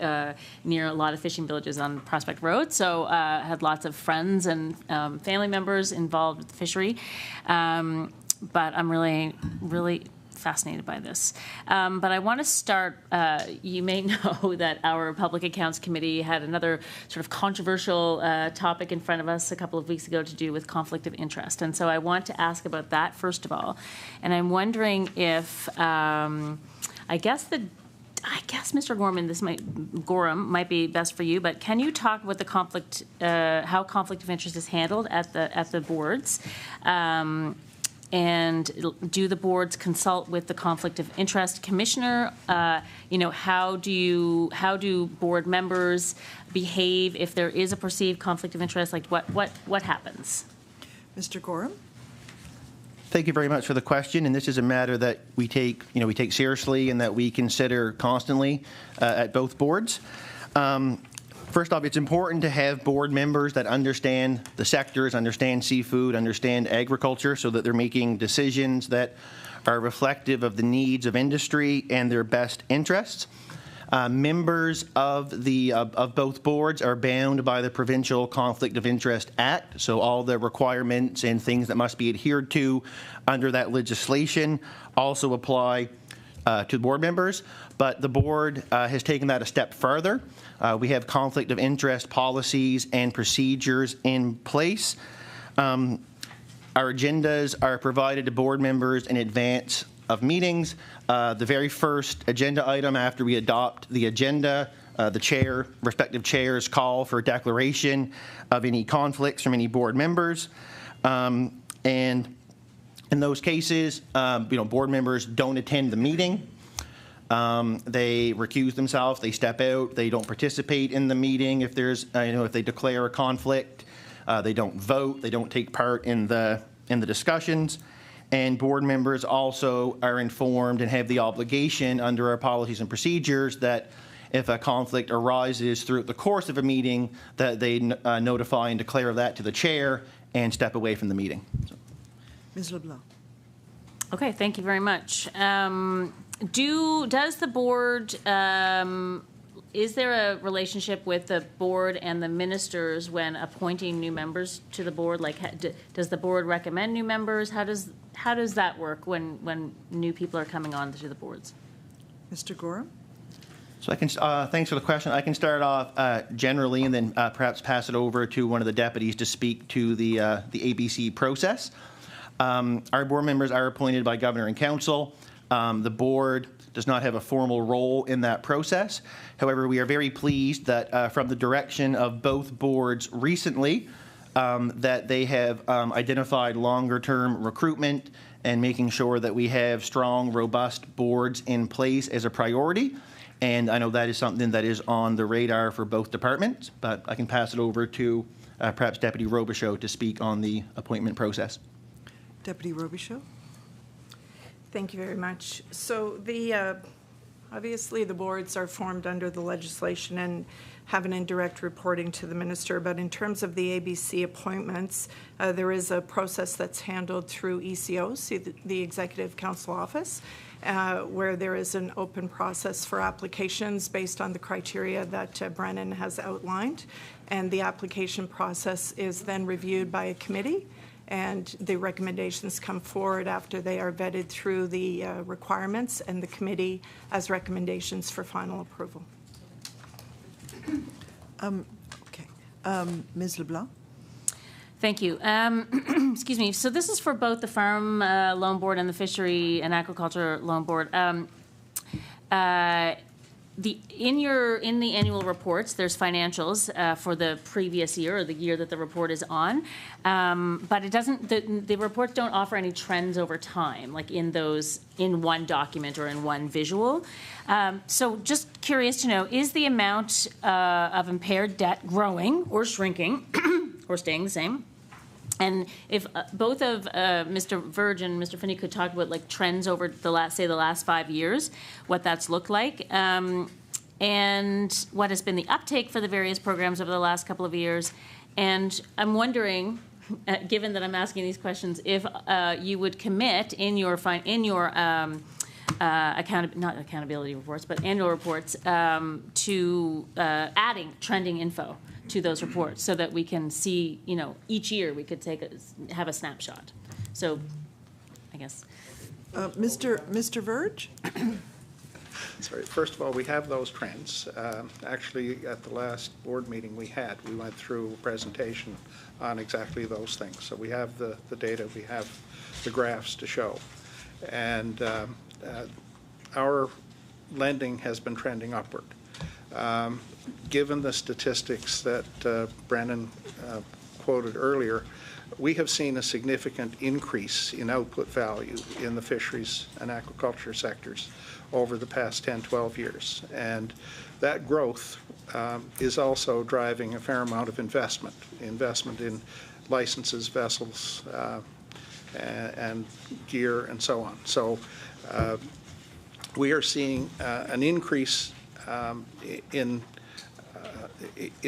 near a lot of fishing villages on Prospect Road, so had lots of friends and family members involved with the fishery. But I'm really, really fascinated by this. But I want to start, you may know that our Public Accounts Committee had another sort of controversial topic in front of us a couple of weeks ago to do with conflict of interest. And so I want to ask about that first of all. And I'm wondering if, I guess Mr. Goreham might be best for you, but can you talk about the conflict, how conflict of interest is handled at the boards? And do the boards consult with the conflict of interest commissioner? How do board members behave if there is a perceived conflict of interest? Like what happens? Mr. Goreham. Thank you very much for the question, and this is a matter that we take seriously and that we consider constantly at both boards. First off, it's important to have board members that understand the sectors, understand seafood, understand agriculture, so that they're making decisions that are reflective of the needs of industry and their best interests. Members of both boards are bound by the Provincial Conflict of Interest Act, so all the requirements and things that must be adhered to under that legislation also apply to board members. But the board has taken that a step further. We have conflict of interest policies and procedures in place. Our agendas are provided to board members in advance of meetings. The very first agenda item after we adopt the agenda, the respective chairs call for a declaration of any conflicts from any board members. And in those cases, board members don't attend the meeting. They recuse themselves, they step out, they don't participate in the meeting if there's, if they declare a conflict, they don't vote, they don't take part in the discussions. And board members also are informed and have the obligation under our policies and procedures that if a conflict arises throughout the course of a meeting, that they notify and declare that to the chair and step away from the meeting. Ms. LeBlanc. Okay, thank you very much. Does the board is there a relationship with the board and the ministers when appointing new members to the board? Like, does the board recommend new members? How does that work when new people are coming on to the boards? Mr. Goreham? So I can, thanks for the question. I can start off generally and then perhaps pass it over to one of the deputies to speak to the ABC process. Our board members are appointed by Governor and Council. The board does not have a formal role in that process. However, we are very pleased that from the direction of both boards recently, that they have identified longer-term recruitment and making sure that we have strong, robust boards in place as a priority. And I know that is something that is on the radar for both departments, but I can pass it over to perhaps Deputy Robichaud to speak on the appointment process. Deputy Robichaud? Thank you very much. So obviously the boards are formed under the legislation and have an indirect reporting to the minister, but in terms of the ABC appointments, there is a process that's handled through ECOs, the Executive Council Office, where there is an open process for applications based on the criteria that Brennan has outlined, and the application process is then reviewed by a committee, and the recommendations come forward after they are vetted through the requirements and the committee as recommendations for final approval. Ms. LeBlanc? Thank you. Excuse me. So this is for both the Farm Loan Board and the Fishery and Aquaculture Loan Board. In the annual reports, there's financials for the previous year or the year that the report is on, but it doesn't. The reports don't offer any trends over time, like in one document or in one visual. So just curious to know: is the amount of impaired debt growing or shrinking, or staying the same? And if both of Mr. Verge and Mr. Phinney could talk about like trends over the last 5 years, what that's looked like, and what has been the uptake for the various programs over the last couple of years. And I'm wondering, given that I'm asking these questions, if you would commit in your not accountability reports, but annual reports to adding trending info to those reports, so that we can see, each year we could have a snapshot. So, I guess. Mr. Verge? Sorry. First of all, we have those trends. Actually, at the last board meeting we went through a presentation on exactly those things. So we have the data, we have the graphs to show. And our lending has been trending upward. Given the statistics that Brennan quoted earlier, we have seen a significant increase in output value in the fisheries and aquaculture sectors over the past 10, 12 years. And that growth is also driving a fair amount of investment in licenses, vessels, and gear, and so on. So we are seeing an increase in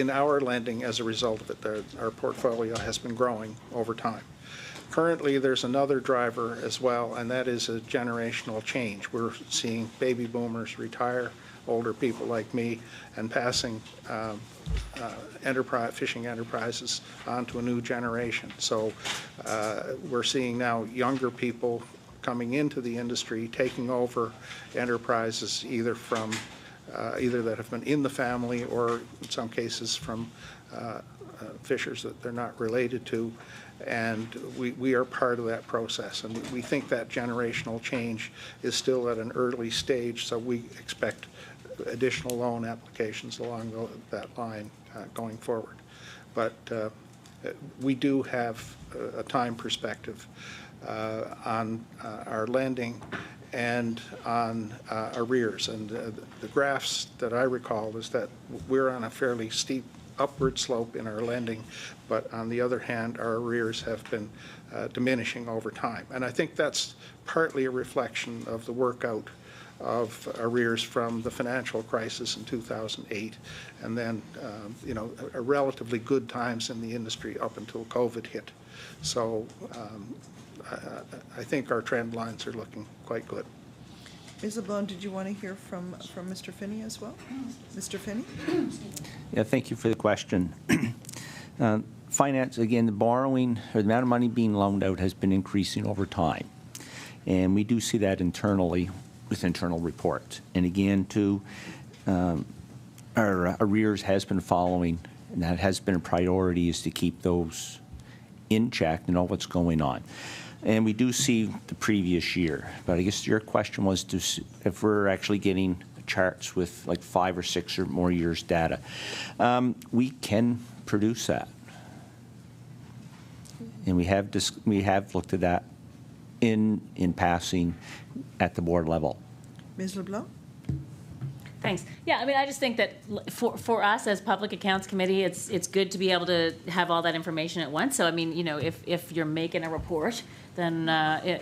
our lending as a result of it. Our portfolio has been growing over time. Currently, there's another driver as well, and that is a generational change. We're seeing baby boomers retire, older people like me, and passing fishing enterprises on to a new generation. So we're seeing now younger people coming into the industry, taking over enterprises either that have been in the family, or in some cases from fishers that they're not related to, and we are part of that process. And we think that generational change is still at an early stage, so we expect additional loan applications along that line going forward. But we do have a time perspective on our lending and on arrears. And the graphs that I recall is that we're on a fairly steep upward slope in our lending, but on the other hand, our arrears have been diminishing over time. And I think that's partly a reflection of the workout of arrears from the financial crisis in 2008, and then a relatively good times in the industry up until COVID hit. So I think our trend lines are looking quite good. Ms. LeBlanc, did you want to hear from Mr. Phinney as well? Mr. Phinney? Yeah, thank you for the question. Finance, again, the borrowing, or the amount of money being loaned out has been increasing over time. And we do see that internally with internal reports. And again, too, our arrears has been following, and that has been a priority, is to keep those in check and know what's going on. And we do see the previous year. But I guess your question was if we're actually getting charts with like 5 or 6 or more years data. We can produce that. And we have looked at that in passing at the board level. Ms. LeBlanc? Thanks. Yeah, I mean, I just think that for us as Public Accounts Committee, it's good to be able to have all that information at once. So, I mean, you know, if you're making a report, then,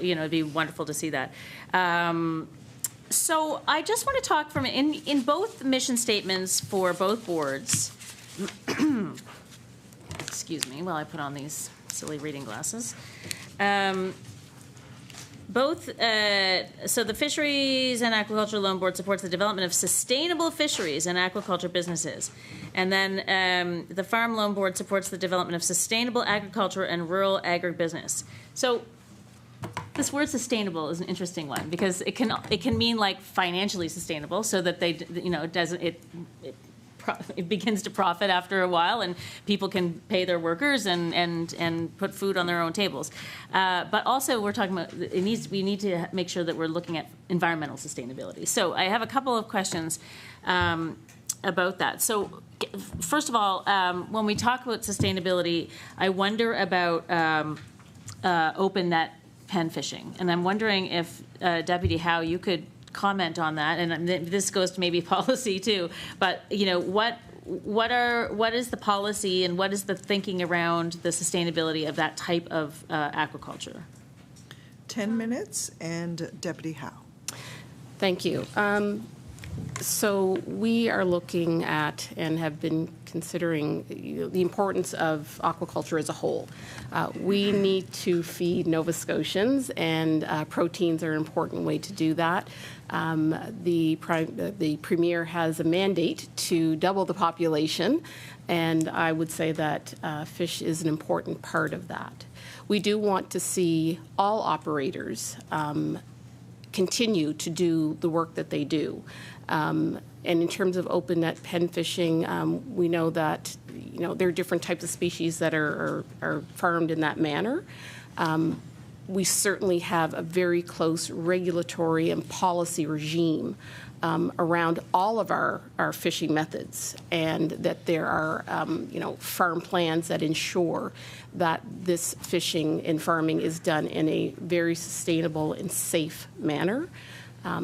you know, it'd be wonderful to see that. So I just want to talk from, in both mission statements for both boards, excuse me, while I put on these silly reading glasses. So the Fisheries and Aquaculture Loan Board supports the development of sustainable fisheries and aquaculture businesses. And then the Farm Loan Board supports the development of sustainable agriculture and rural agribusiness. So this word sustainable is an interesting one because it can mean like financially sustainable, so that they, you know, it begins to profit after a while, and people can pay their workers and put food on their own tables. But also, we're talking about we need to make sure that we're looking at environmental sustainability. So I have a couple of questions about that. So first of all, when we talk about sustainability, I wonder about open net pen fishing, and I'm wondering if Deputy Howe, you could comment on that, and this goes to maybe policy too. But you know, what is the policy and what is the thinking around the sustainability of that type of aquaculture? 10 minutes, and Deputy Howe. Thank you. So we are looking at and have been considering the importance of aquaculture as a whole. We need to feed Nova Scotians, and proteins are an important way to do that. The Premier has a mandate to double the population, and I would say that fish is an important part of that. We do want to see all operators continue to do the work that they do. And in terms of open net pen fishing, we know that there are different types of species that are farmed in that manner. We certainly have a very close regulatory and policy regime around all of our fishing methods, and that there are farm plans that ensure that this fishing and farming is done in a very sustainable and safe manner.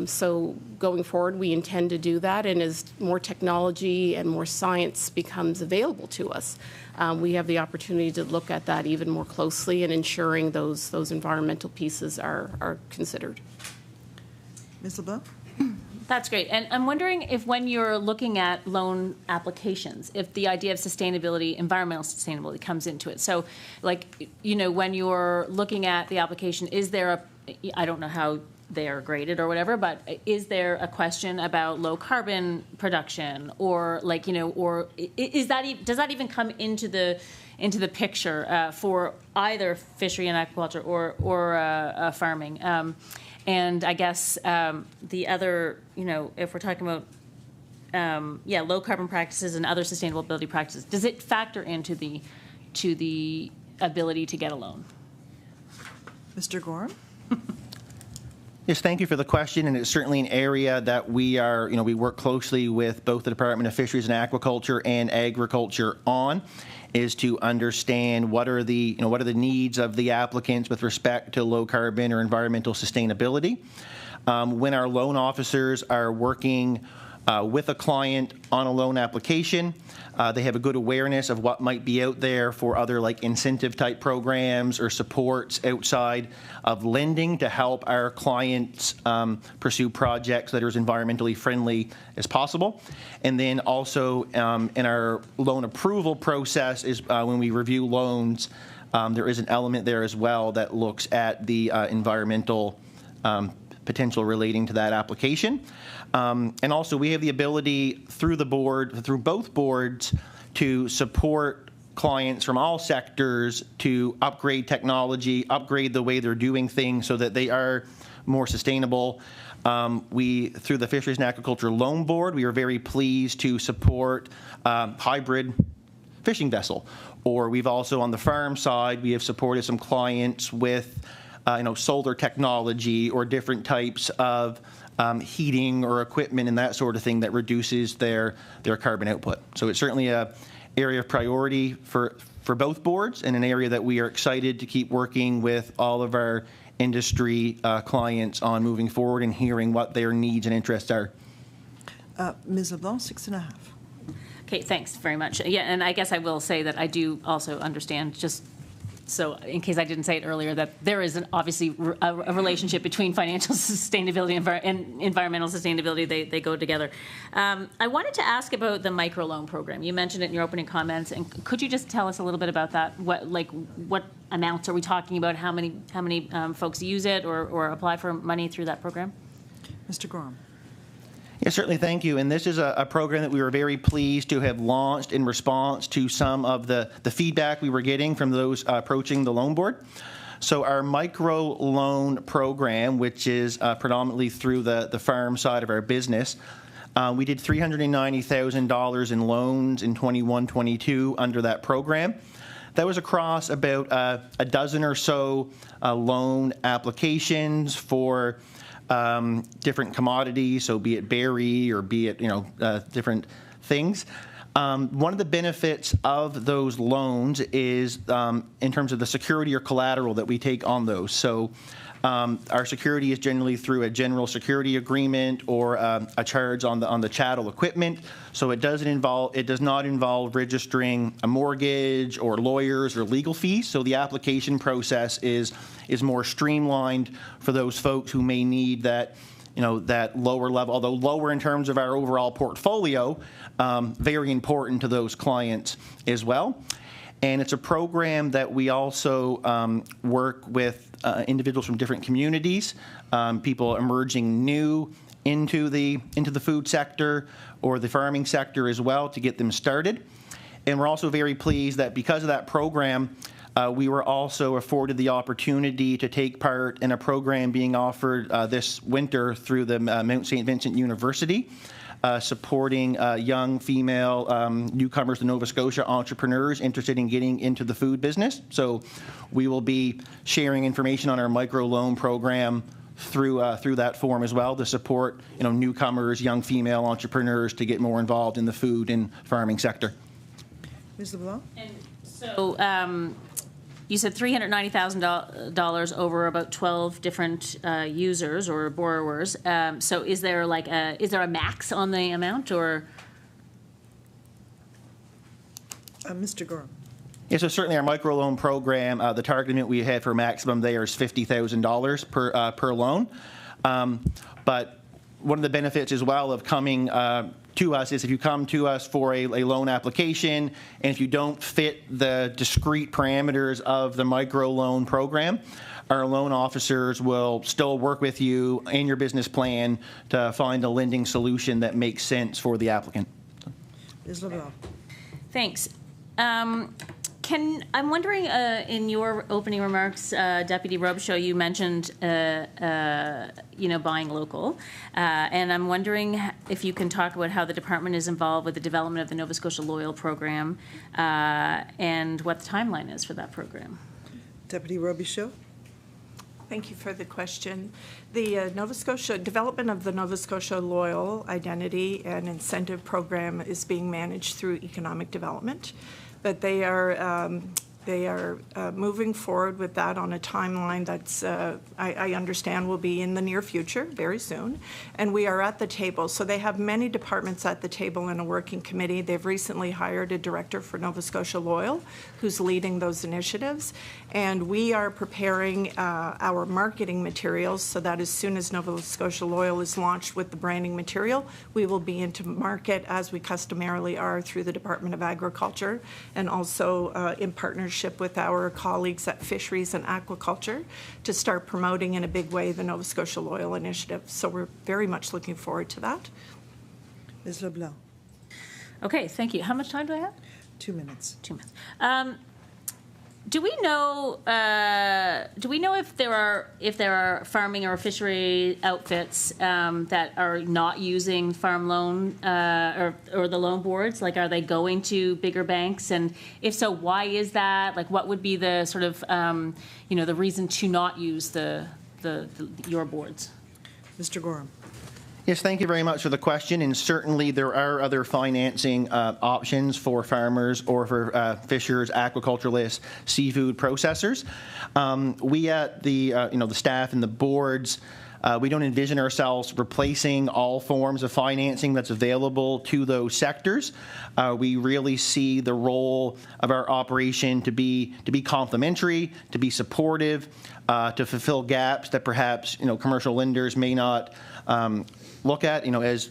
So going forward, we intend to do that, and as more technology and more science becomes available to us, we have the opportunity to look at that even more closely and ensuring those environmental pieces are considered. Ms. LeBlanc? That's great. And I'm wondering if when you're looking at loan applications, if the idea of sustainability, environmental sustainability comes into it. So, like, when you're looking at the application, is there I don't know how they are graded or whatever, but is there a question about low carbon production, or or does that even come into the picture for either fishery and aquaculture or farming? And I guess the other, if we're talking about low carbon practices and other sustainability practices, does it factor into the ability to get a loan? Mr. Goreham? Yes, thank you for the question, and it's certainly an area that we are, we work closely with both the Department of Fisheries and Aquaculture and Agriculture on, is to understand what are the needs of the applicants with respect to low carbon or environmental sustainability. When our loan officers are working with a client on a loan application, they have a good awareness of what might be out there for other incentive type programs or supports outside of lending to help our clients pursue projects that are as environmentally friendly as possible. And then also in our loan approval process is when we review loans, there is an element there as well that looks at the environmental potential relating to that application. And also, we have the ability through both boards, to support clients from all sectors to upgrade technology, upgrade the way they're doing things so that they are more sustainable. Through the Fisheries and Aquaculture Loan Board, we are very pleased to support hybrid fishing vessel. Or we've also, on the farm side, we have supported some clients with solar technology or different types of heating or equipment and that sort of thing that reduces their carbon output. So it's certainly a area of priority for both boards, and an area that we are excited to keep working with all of our industry clients on moving forward and hearing what their needs and interests are. Ms. LeBlanc, 6.5. Okay, thanks very much. Yeah, and I guess I will say that I do also understand, just so in case I didn't say it earlier, that there is obviously a relationship between financial sustainability and environmental sustainability. They go together. I wanted to ask about the microloan program. You mentioned it in your opening comments, and could you just tell us a little bit about that? What amounts are we talking about? How many folks use it or apply for money through that program? Mr. Goreham. Yes, certainly, thank you. And this is a program that we were very pleased to have launched in response to some of the feedback we were getting from those approaching the loan board. So our micro loan program, which is predominantly through the farm side of our business, we did $390,000 in loans in 21-22 under that program. That was across about a dozen or so loan applications for different commodities, so be it berry or be it different things. One of the benefits of those loans is in terms of the security or collateral that we take on those. So our security is generally through a general security agreement or a charge on the chattel equipment. So it does not involve registering a mortgage or lawyers or legal fees. So the application process is more streamlined for those folks who may need that lower level, although lower in terms of our overall portfolio, very important to those clients as well. And it's a program that we also work with individuals from different communities, people emerging new into the food sector or the farming sector as well, to get them started. And we're also very pleased that because of that program, we were also afforded the opportunity to take part in a program being offered this winter through the Mount St. Vincent University, supporting young female newcomers to Nova Scotia entrepreneurs interested in getting into the food business. So we will be sharing information on our microloan program through that forum as well, to support newcomers, young female entrepreneurs to get more involved in the food and farming sector. Ms. LeBlanc? And so you said $390,000 over about 12 different users or borrowers. So is there a max on the amount, or? Mr. Goreham. Yeah, so certainly our microloan program, the target limit we had for maximum there is $50,000 per loan. But one of the benefits as well of coming to us is if you come to us for a loan application, and if you don't fit the discrete parameters of the microloan program, our loan officers will still work with you and your business plan to find a lending solution that makes sense for the applicant. Ms. LeBlanc. Thanks. I'm wondering, in your opening remarks, Deputy Robichaud, you mentioned, buying local, and I'm wondering if you can talk about how the department is involved with the development of the Nova Scotia Loyal Program, and what the timeline is for that program. Deputy Robichaud. Thank you for the question. The development of the Nova Scotia Loyal Identity and Incentive Program is being managed through economic development, but they are moving forward with that on a timeline that's, I understand, will be in the near future, very soon. And we are at the table. So they have many departments at the table in a working committee. They've recently hired a director for Nova Scotia Loyal who's leading those initiatives. And we are preparing our marketing materials so that as soon as Nova Scotia Loyal is launched with the branding material, we will be into market, as we customarily are, through the Department of Agriculture, and also in partnership partnership with our colleagues at Fisheries and Aquaculture to start promoting in a big way the Nova Scotia Loyal Initiative. So we're very much looking forward to that. Ms. LeBlanc, Okay, thank you. How much time do I have? 2 minutes. 2 minutes. Do we know if there are farming or fishery outfits that are not using farm loan or the loan boards? Like, are they going to bigger banks? And if so, why is that? Like, what would be the sort of the reason to not use your boards? Mr. Goreham. Yes, thank you very much for the question. And certainly there are other financing options for farmers or for fishers, aquaculturalists, seafood processors. We at the the staff and the boards, we don't envision ourselves replacing all forms of financing that's available to those sectors. We really see the role of our operation to be complementary, to be supportive, to fulfill gaps that perhaps commercial lenders may not look at. As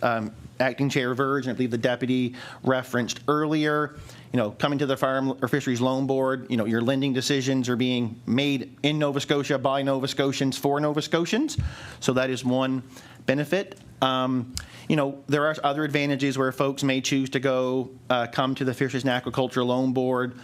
Acting Chair Verge, and I believe the deputy referenced earlier, coming to the Farm or Fisheries Loan Board, your lending decisions are being made in Nova Scotia by Nova Scotians for Nova Scotians. So that is one benefit. There are other advantages where folks may choose to come to the Fisheries and Aquaculture Loan Board.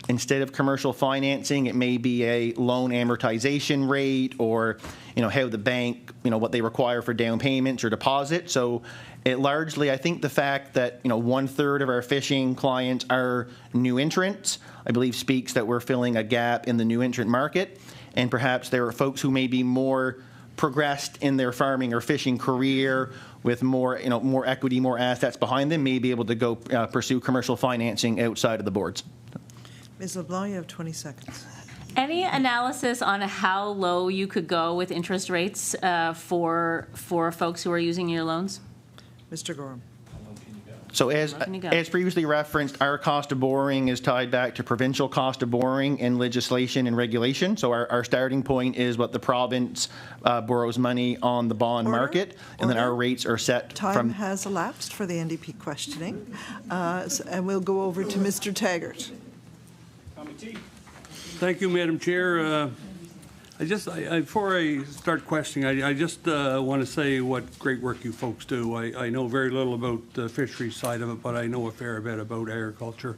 Instead of commercial financing, it may be a loan amortization rate, or how the bank, what they require for down payments or deposits. So it largely, I think the fact that 1/3 of our fishing clients are new entrants, I believe speaks that we're filling a gap in the new entrant market. And perhaps there are folks who may be more progressed in their farming or fishing career with more equity, more assets behind them, may be able to go pursue commercial financing outside of the boards. Ms. LeBlanc, you have 20 seconds. Any analysis on how low you could go with interest rates for folks who are using your loans? Mr. Goreham. So as previously referenced, our cost of borrowing is tied back to provincial cost of borrowing and legislation and regulation. So our starting point is what the province borrows money on the bond market, and then our rates are set. Time has elapsed for the NDP questioning, and we'll go over to Mr. Taggart. Thank you, Madam Chair. Before I start questioning, I just want to say what great work you folks do. I know very little about the fisheries side of it, but I know a fair bit about agriculture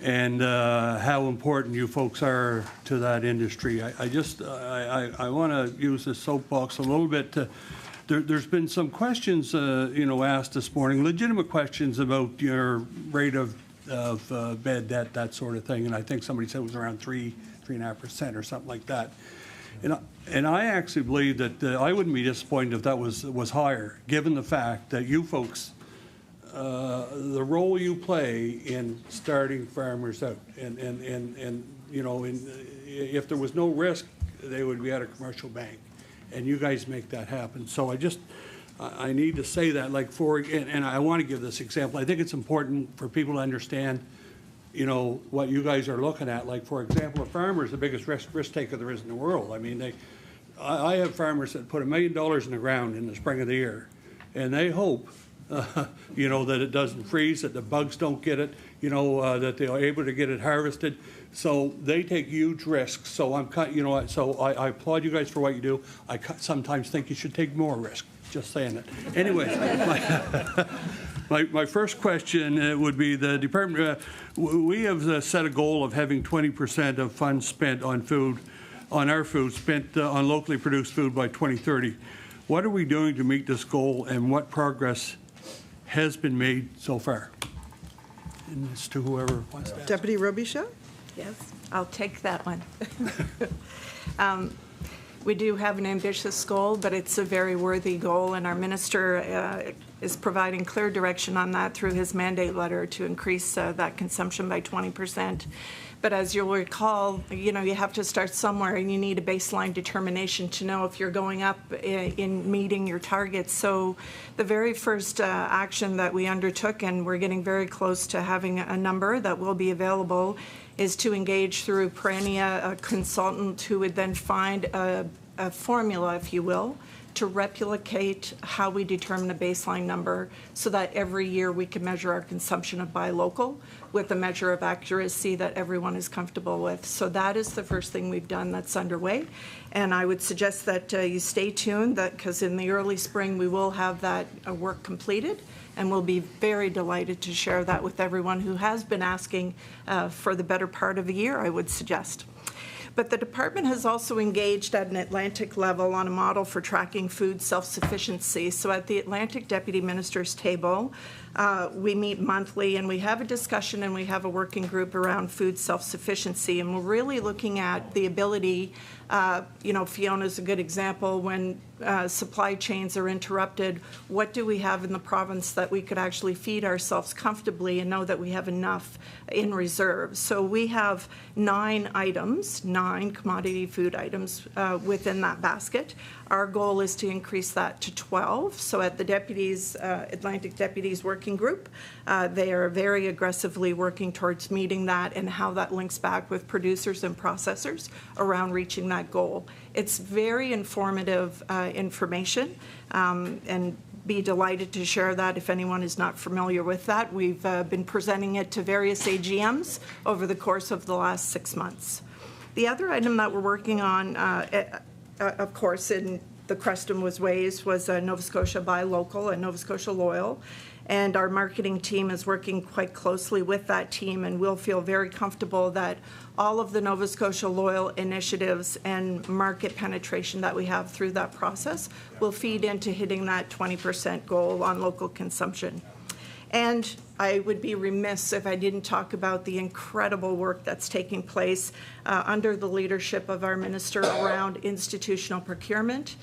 and how important you folks are to that industry. I want to use this soapbox a little bit. There's been some questions, asked this morning, legitimate questions about your rate of bad debt, that sort of thing, and I think somebody said it was around 3.5% or something like that. And I actually believe that I wouldn't be disappointed if that was higher, given the fact that you folks, the role you play in starting farmers out, and if there was no risk, they would be at a commercial bank, and you guys make that happen. So I need to say that, and I want to give this example. I think it's important for people to understand, what you guys are looking at. Like, for example, a farmer is the biggest risk taker there is in the world. I mean, I have farmers that put $1 million in the ground in the spring of the year, and they hope, that it doesn't freeze, that the bugs don't get it, that they're able to get it harvested. So they take huge risks. So I applaud you guys for what you do. I sometimes think you should take more risk. Just saying it. Anyway, my first question would be the department. We have set a goal of having 20% of funds spent on food, on locally produced food by 2030. What are we doing to meet this goal, and what progress has been made so far? And it's to whoever wants to. Deputy Robichaud? Yes, I'll take that one. We do have an ambitious goal, but it's a very worthy goal, and our minister is providing clear direction on that through his mandate letter to increase that consumption by 20%. But as you'll recall, you have to start somewhere, and you need a baseline determination to know if you're going up in meeting your targets. So the very first action that we undertook, and we're getting very close to having a number that will be available, is to engage through Perennia, a consultant who would then find a formula, if you will, to replicate how we determine a baseline number so that every year we can measure our consumption of buy local with a measure of accuracy that everyone is comfortable with. So that is the first thing we've done that's underway. And I would suggest that you stay tuned, because in the early spring we will have that work completed, and we'll be very delighted to share that with everyone who has been asking for the better part of a year, I would suggest. But the department has also engaged at an Atlantic level on a model for tracking food self-sufficiency. So at the Atlantic Deputy Minister's table, we meet monthly and we have a discussion and we have a working group around food self-sufficiency. And we're really looking at the ability, Fiona's a good example, when supply chains are interrupted, what do we have in the province that we could actually feed ourselves comfortably and know that we have enough in reserve? So we have 9 commodity food items within that basket. Our goal is to increase that to 12. So at the Atlantic Deputies Working Group, they are very aggressively working towards meeting that and how that links back with producers and processors around reaching that goal. It's very informative information, and be delighted to share that if anyone is not familiar with that. We've been presenting it to various AGMs over the course of the last 6 months. The other item that we're working on, of course, in the question was Nova Scotia Buy Local and Nova Scotia Loyal. And our marketing team is working quite closely with that team, and we'll feel very comfortable that all of the Nova Scotia Loyal initiatives and market penetration that we have through that process will feed into hitting that 20% goal on local consumption. And I would be remiss if I didn't talk about the incredible work that's taking place under the leadership of our minister around institutional procurement.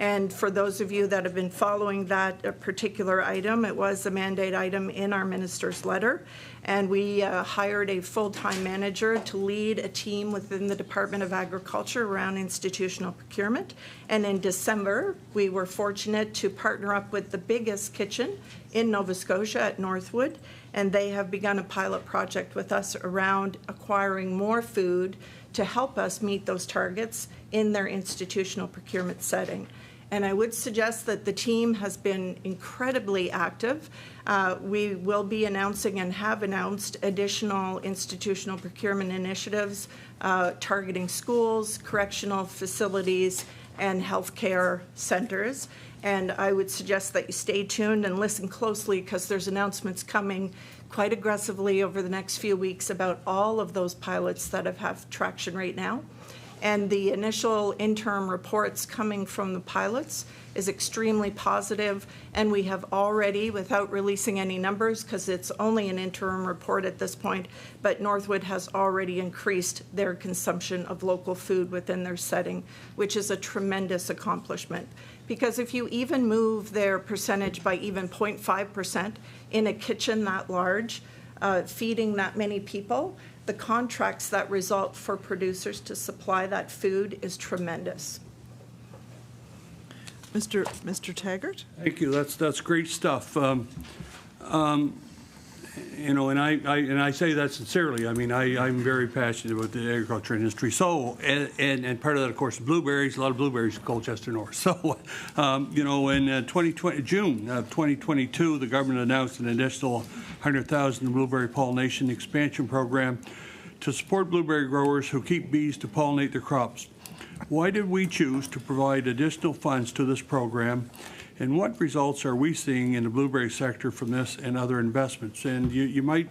And for those of you that have been following that particular item, it was a mandate item in our minister's letter. And we hired a full-time manager to lead a team within the Department of Agriculture around institutional procurement. And in December, we were fortunate to partner up with the biggest kitchen in Nova Scotia at Northwood. And they have begun a pilot project with us around acquiring more food to help us meet those targets in their institutional procurement setting. And I would suggest that the team has been incredibly active. We will be announcing and have announced additional institutional procurement initiatives targeting schools, correctional facilities, and healthcare centers. And I would suggest that you stay tuned and listen closely, because there's announcements coming quite aggressively over the next few weeks about all of those pilots that have traction right now. And the initial interim reports coming from the pilots is extremely positive, and we have already, without releasing any numbers because it's only an interim report at this point, but Northwood has already increased their consumption of local food within their setting, which is a tremendous accomplishment. Because if you even move their percentage by even 0.5% in a kitchen that large, feeding that many people, the contracts that result for producers to supply that food is tremendous. Mr. Taggart? Thank you. That's great stuff. And I say that sincerely. I mean, I'm very passionate about the agriculture industry. So, and part of that, of course, is blueberries. A lot of blueberries in Colchester North. So, in June of 2022, the government announced an additional $100,000 blueberry pollination expansion program to support blueberry growers who keep bees to pollinate their crops. Why did we choose to provide additional funds to this program, and what results are we seeing in the blueberry sector from this and other investments? And you might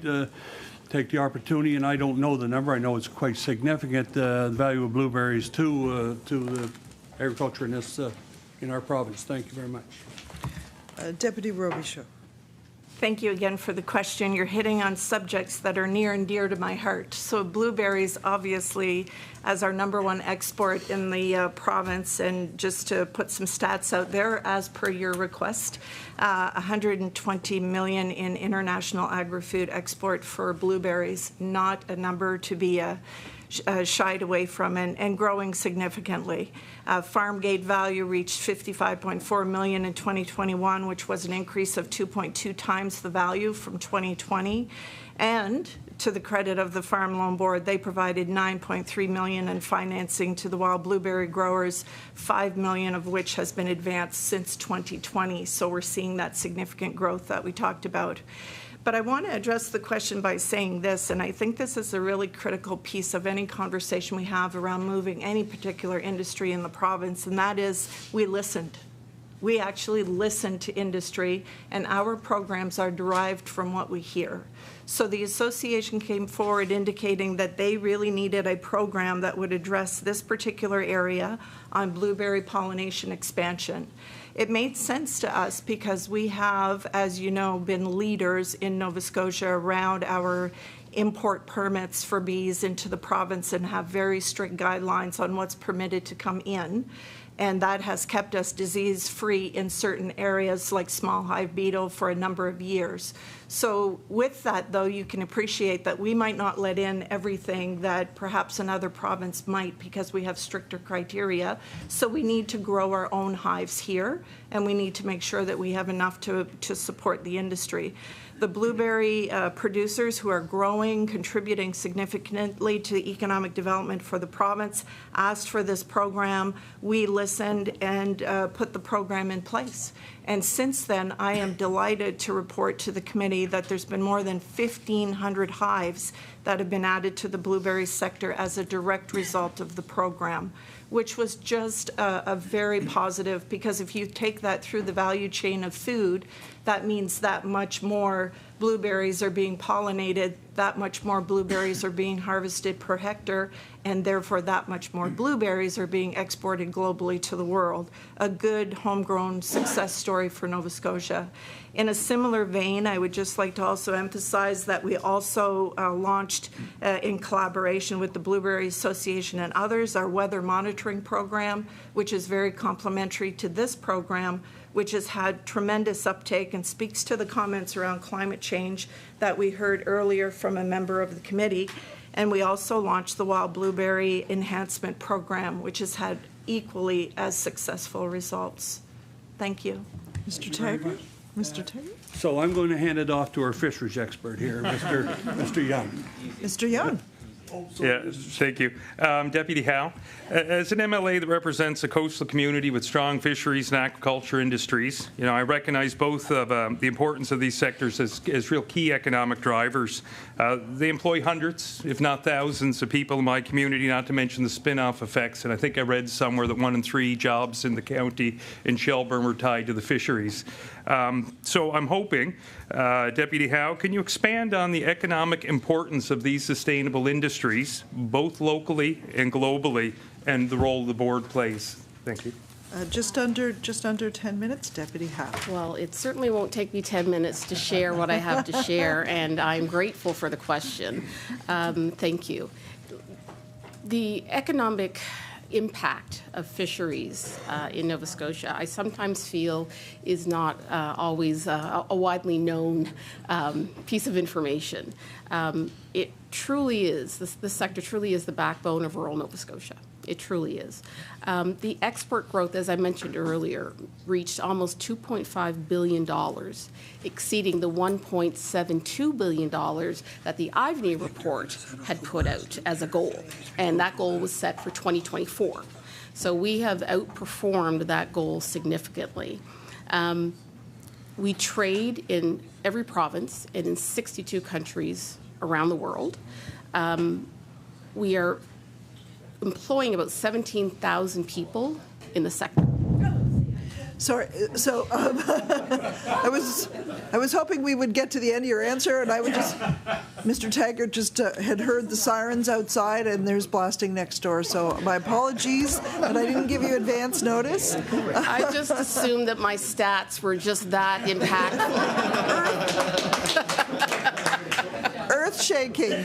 take the opportunity, and I don't know the number, I know it's quite significant, the value of blueberries to the agriculture in our province. Thank you very much. Deputy Robichaud. Thank you again for the question. You're hitting on subjects that are near and dear to my heart. So blueberries, obviously, as our #1 export in the province, and just to put some stats out there, as per your request, 120 million in international agri-food export for blueberries, not a number to be shied away from, and growing significantly. Farm gate value reached $55.4 million in 2021, which was an increase of 2.2 times the value from 2020. And to the credit of the Farm Loan Board, they provided $9.3 million in financing to the wild blueberry growers, $5 million of which has been advanced since 2020. So we're seeing that significant growth that we talked about. But I want to address the question by saying this, and I think this is a really critical piece of any conversation we have around moving any particular industry in the province, and that is we listened. We actually listen to industry, and our programs are derived from what we hear. So the association came forward indicating that they really needed a program that would address this particular area on blueberry pollination expansion. It made sense to us because we have, as you know, been leaders in Nova Scotia around our import permits for bees into the province and have very strict guidelines on what's permitted to come in. And that has kept us disease-free in certain areas like small hive beetle for a number of years. So with that, though, you can appreciate that we might not let in everything that perhaps another province might because we have stricter criteria. So we need to grow our own hives here, and we need to make sure that we have enough to support the industry. The blueberry producers who are growing, contributing significantly to the economic development for the province, asked for this program. We listened and put the program in place. And since then, I am delighted to report to the committee that there's been more than 1,500 hives that have been added to the blueberry sector as a direct result of the program, which was just a very positive, because if you take that through the value chain of food, that means that much more blueberries are being pollinated, that much more blueberries are being harvested per hectare, and therefore that much more blueberries are being exported globally to the world. A good homegrown success story for Nova Scotia. In a similar vein, I would just like to also emphasize that we also launched, in collaboration with the Blueberry Association and others, our weather monitoring program, which is very complementary to this program, which has had tremendous uptake and speaks to the comments around climate change that we heard earlier from a member of the committee. And we also launched the Wild Blueberry Enhancement Program, which has had equally as successful results. Thank you. Mr. Taggart? Mr. Taggart? So I'm going to hand it off to our fisheries expert here, Mr. Young. Mr. Young? Yeah, thank you. Deputy Howe, as an MLA that represents a coastal community with strong fisheries and aquaculture industries, I recognize both of the importance of these sectors as real key economic drivers. They employ hundreds, if not thousands, of people in my community, not to mention the spin-off effects. And I think I read somewhere that 1 in 3 jobs in the county in Shelburne were tied to the fisheries. So I'm hoping, Deputy Howe, can you expand on the economic importance of these sustainable industries, both locally and globally, and the role the board plays? Thank you. Just under 10 minutes, Deputy Howe. Well, it certainly won't take me 10 minutes to share what I have to share, and I'm grateful for the question. Thank you. The economic impact of fisheries in Nova Scotia, I sometimes feel, is not always a widely known piece of information. It truly is, this sector truly is the backbone of rural Nova Scotia. It truly is. The export growth, as I mentioned earlier, reached almost $2.5 billion, exceeding the $1.72 billion that the Ivney report had put out as a goal. And that goal was set for 2024. So we have outperformed that goal significantly. We trade in every province and in 62 countries around the world. We are employing about 17,000 people in the sector. Sorry, so I was hoping we would get to the end of your answer, and I would just, Mr. Taggart just had heard the sirens outside, and there's blasting next door. So my apologies that I didn't give you advance notice. I just assumed that my stats were just that impactful. Earth-shaking,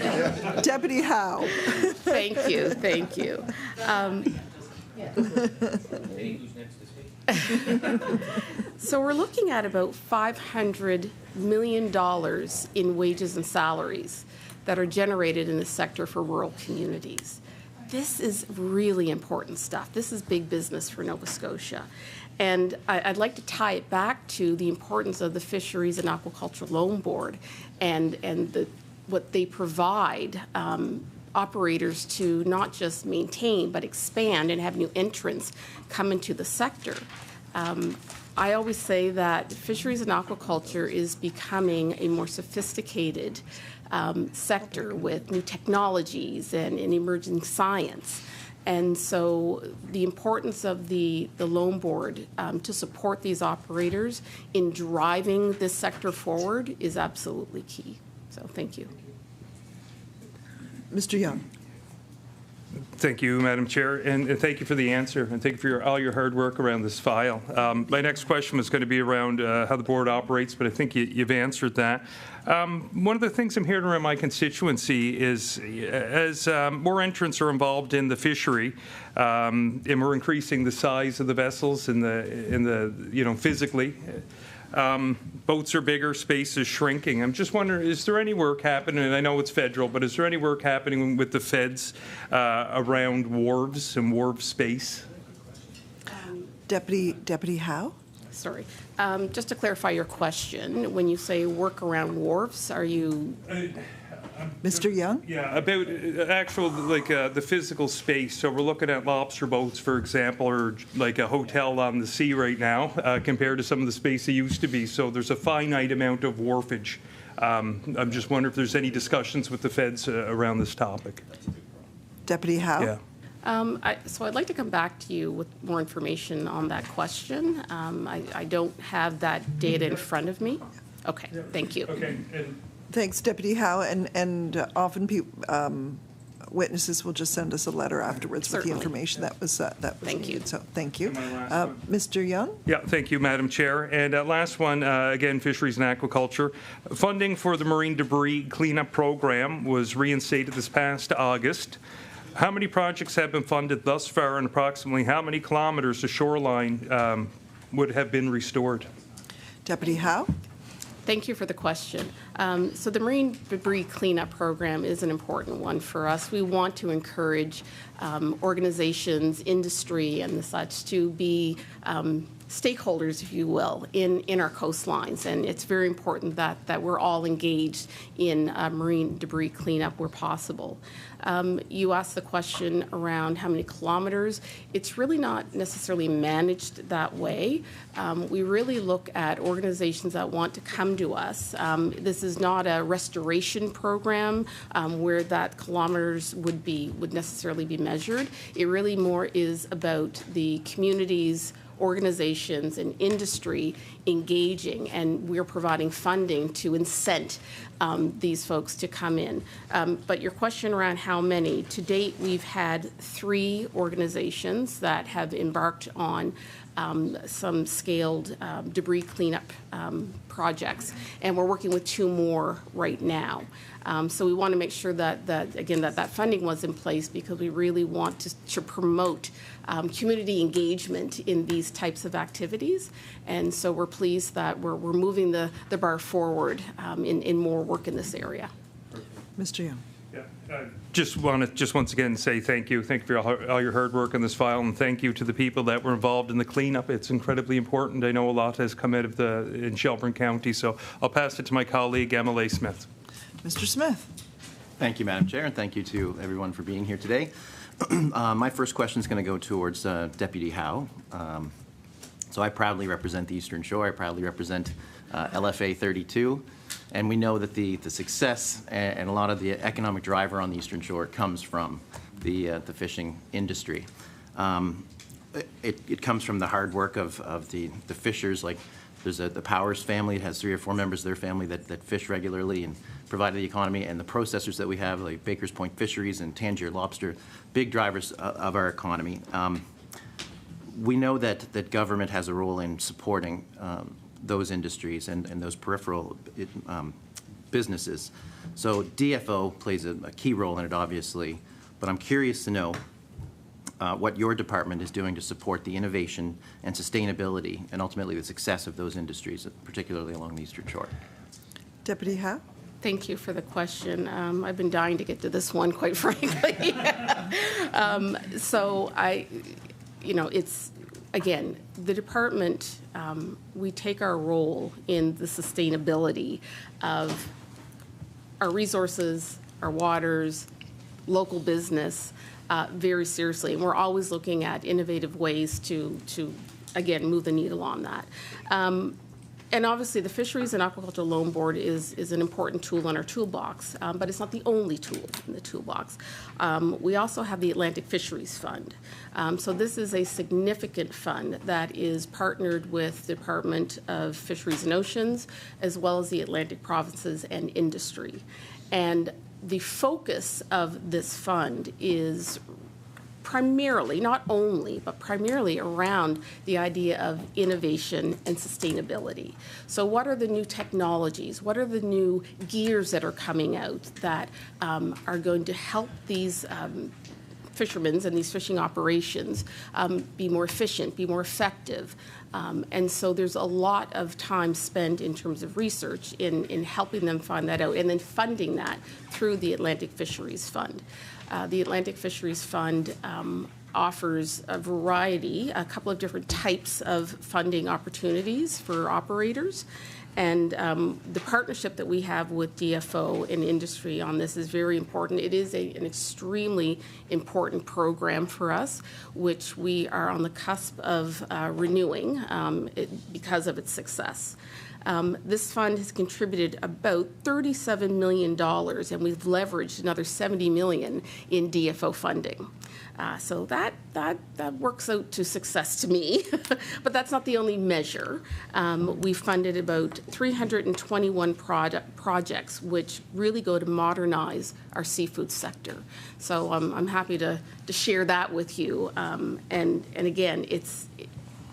Deputy Howe. Thank you, thank you. So we're looking at about $500 million in wages and salaries that are generated in the sector for rural communities. This is really important stuff. This is big business for Nova Scotia. And I'd like to tie it back to the importance of the Fisheries and Aquaculture Loan Board and the what they provide operators to not just maintain but expand and have new entrants come into the sector. I always say that fisheries and aquaculture is becoming a more sophisticated sector with new technologies and emerging science. And so the importance of the loan board to support these operators in driving this sector forward is absolutely key. So thank you. Mr. Young. Thank you, Madam Chair, and thank you for the answer, and thank you for all your hard work around this file. My next question was going to be around how the board operates, but I think you've answered that. One of the things I'm hearing around my constituency is as more entrants are involved in the fishery, and we're increasing the size of the vessels in the physically. Boats are bigger, space is shrinking. I'm just wondering, is there any work happening, and I know it's federal, but is there any work happening with the feds around wharves and wharf space? Deputy Howe? Sorry. Just to clarify your question, when you say work around wharfs, are you... Mr. Young? Yeah, about actual, the physical space. So we're looking at lobster boats, for example, or like a hotel on the sea right now, compared to some of the space it used to be. So there's a finite amount of wharfage. I'm just wondering if there's any discussions with the feds around this topic. Deputy Howe? Yeah. So I'd like to come back to you with more information on that question. I don't have that data in front of me. Okay, thank you. Okay. Thanks, Deputy Howe, and often witnesses will just send us a letter afterwards Certainly. with the information that was Thank you. needed. So thank you. And my last one. Mr. Young? Yeah, thank you, Madam Chair. And last one, again, fisheries and aquaculture. Funding for the marine debris cleanup program was reinstated this past August. How many projects have been funded thus far, and approximately how many kilometers of shoreline would have been restored? Deputy Howe? Thank you for the question. So the marine debris cleanup program is an important one for us. We want to encourage organizations, industry, and the such to be stakeholders, if you will, in our coastlines. And it's very important that we're all engaged in marine debris cleanup where possible. You asked the question around how many kilometers. It's really not necessarily managed that way. We really look at organizations that want to come to us. This is not a restoration program where that kilometers would necessarily be measured. It really more is about the communities, organizations, and industry engaging, and we're providing funding to incent these folks to come in. But your question around how many, to date we've had 3 organizations that have embarked on some scaled debris cleanup projects, and we're working with 2 more right now. So we want to make sure that funding was in place because we really want to promote community engagement in these types of activities. And so we're pleased that we're moving the bar forward in more work in this area. Mr. Young? Yeah, just want to once again say thank you. Thank you for all your hard work on this file, and thank you to the people that were involved in the cleanup. It's incredibly important. I know a lot has come out of in Shelburne County, so I'll pass it to my colleague, MLA Smith. Mr. Smith? Thank you, Madam Chair, and thank you to everyone for being here today. My first question is going to go towards Deputy Howe. So I proudly represent the Eastern Shore. I proudly represent LFA 32. And we know that the success and a lot of the economic driver on the Eastern Shore comes from the fishing industry. It comes from the hard work of the fishers. Like there's the Powers family. It has 3 or 4 members of their family that fish regularly and provide the economy. And the processors that we have, like Baker's Point Fisheries and Tangier Lobster, big drivers of our economy. We know that government has a role in supporting those industries and those peripheral businesses. So DFO plays a key role in it, obviously, but I'm curious to know what your department is doing to support the innovation and sustainability and ultimately the success of those industries, particularly along the Eastern Shore. Deputy Howe? Thank you for the question. I've been dying to get to this one, quite frankly. So it's, again, the department, we take our role in the sustainability of our resources, our waters, local business very seriously. And we're always looking at innovative ways to again, move the needle on that. And obviously, the Fisheries and Aquaculture Loan Board is an important tool in our toolbox, but it's not the only tool in the toolbox. We also have the Atlantic Fisheries Fund. So this is a significant fund that is partnered with the Department of Fisheries and Oceans, as well as the Atlantic provinces and industry. And the focus of this fund is primarily, not only, but primarily around the idea of innovation and sustainability. So what are the new technologies? What are the new gears that are coming out that are going to help these fishermen and these fishing operations be more efficient, be more effective? And so there's a lot of time spent in terms of research in helping them find that out and then funding that through the Atlantic Fisheries Fund. The Atlantic Fisheries Fund offers a variety, a couple of different types of funding opportunities for operators. And the partnership that we have with DFO and industry on this is very important. It is an extremely important program for us, which we are on the cusp of renewing because of its success. This fund has contributed about $37 million, and we've leveraged another $70 million in DFO funding. So that works out to success to me, but that's not the only measure. We funded about 321 projects, which really go to modernize our seafood sector. So I'm happy to share that with you. And again,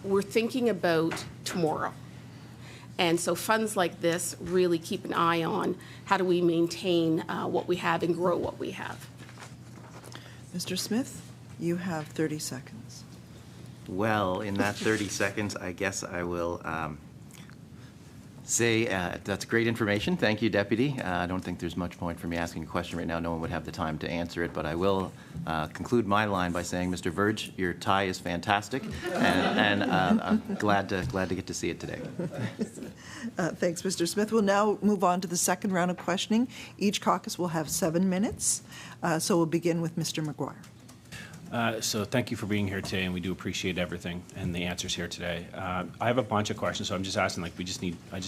we're thinking about tomorrow. And so funds like this really keep an eye on how do we maintain what we have and grow what we have. Mr. Smith, you have 30 seconds. Well, in that 30 seconds, I guess I will say that's great information. Thank you, Deputy. I don't think there's much point for me asking a question right now. No one would have the time to answer it, but I will conclude my line by saying, Mr. Verge, your tie is fantastic, and I'm glad to get to see it today. Thanks, Mr. Smith. We'll now move on to the second round of questioning. Each caucus will have 7 minutes. So we'll begin with Mr. McGuire. So thank you for being here today, and we do appreciate everything and the answers here today. I have a bunch of questions, so I'm just asking, I just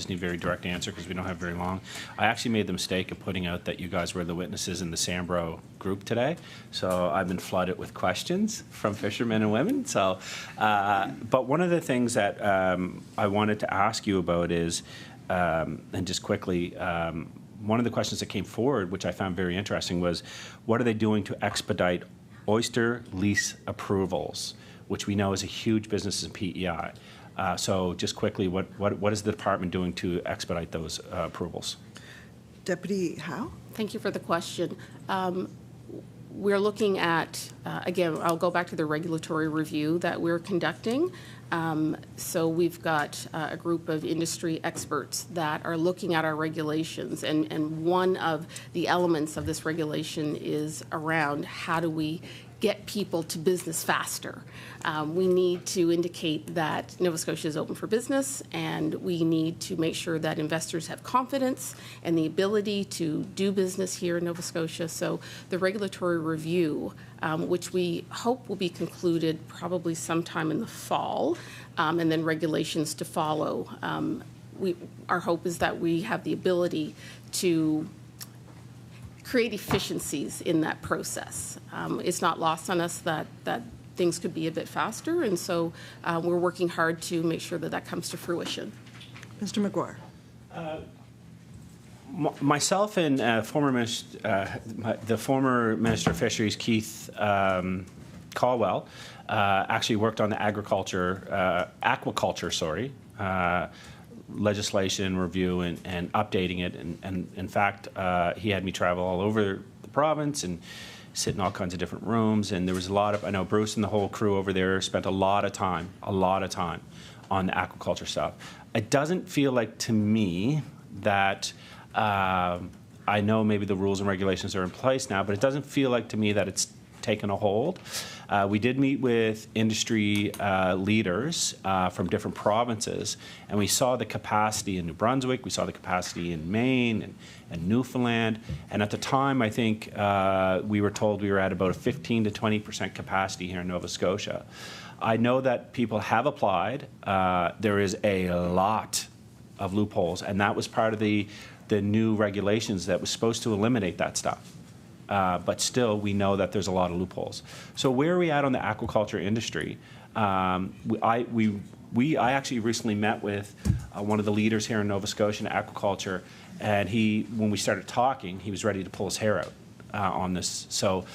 need very direct answer because we don't have very long. I actually made the mistake of putting out that you guys were the witnesses in the Sambro group today, so I've been flooded with questions from fishermen and women. So, but one of the things that I wanted to ask you about is, and just quickly, one of the questions that came forward, which I found very interesting, was what are they doing to expedite oyster lease approvals, which we know is a huge business in PEI. So just quickly, what is the department doing to expedite those approvals? Deputy Howe? Thank you for the question. We're looking at, again, I'll go back to the regulatory review that we're conducting. So we've got a group of industry experts that are looking at our regulations, and one of the elements of this regulation is around how do we get people to business faster. We need to indicate that Nova Scotia is open for business, and we need to make sure that investors have confidence and the ability to do business here in Nova Scotia. So the regulatory review, which we hope will be concluded probably sometime in the fall, and then regulations to follow. Our hope is that we have the ability to create efficiencies in that process. It's not lost on us that things could be a bit faster, and so we're working hard to make sure that comes to fruition. Mr. McGuire. Myself and the former Minister of Fisheries, Keith Caldwell, actually worked on the aquaculture, legislation review and updating it. And in fact, he had me travel all over the province and sit in all kinds of different rooms. And there was a lot of, I know Bruce and the whole crew over there spent a lot of time on the aquaculture stuff. It doesn't feel like to me that, I know maybe the rules and regulations are in place now, but it doesn't feel like to me that it's taken a hold. We did meet with industry leaders from different provinces, and we saw the capacity in New Brunswick, we saw the capacity in Maine and Newfoundland, and at the time I think we were told we were at about a 15 to 20% capacity here in Nova Scotia. I know that people have applied. There is a lot of loopholes, and that was part of the new regulations that was supposed to eliminate that stuff. But still, we know that there's a lot of loopholes. So where are we at on the aquaculture industry? I actually recently met with one of the leaders here in Nova Scotia in aquaculture, and when we started talking, he was ready to pull his hair out on this. So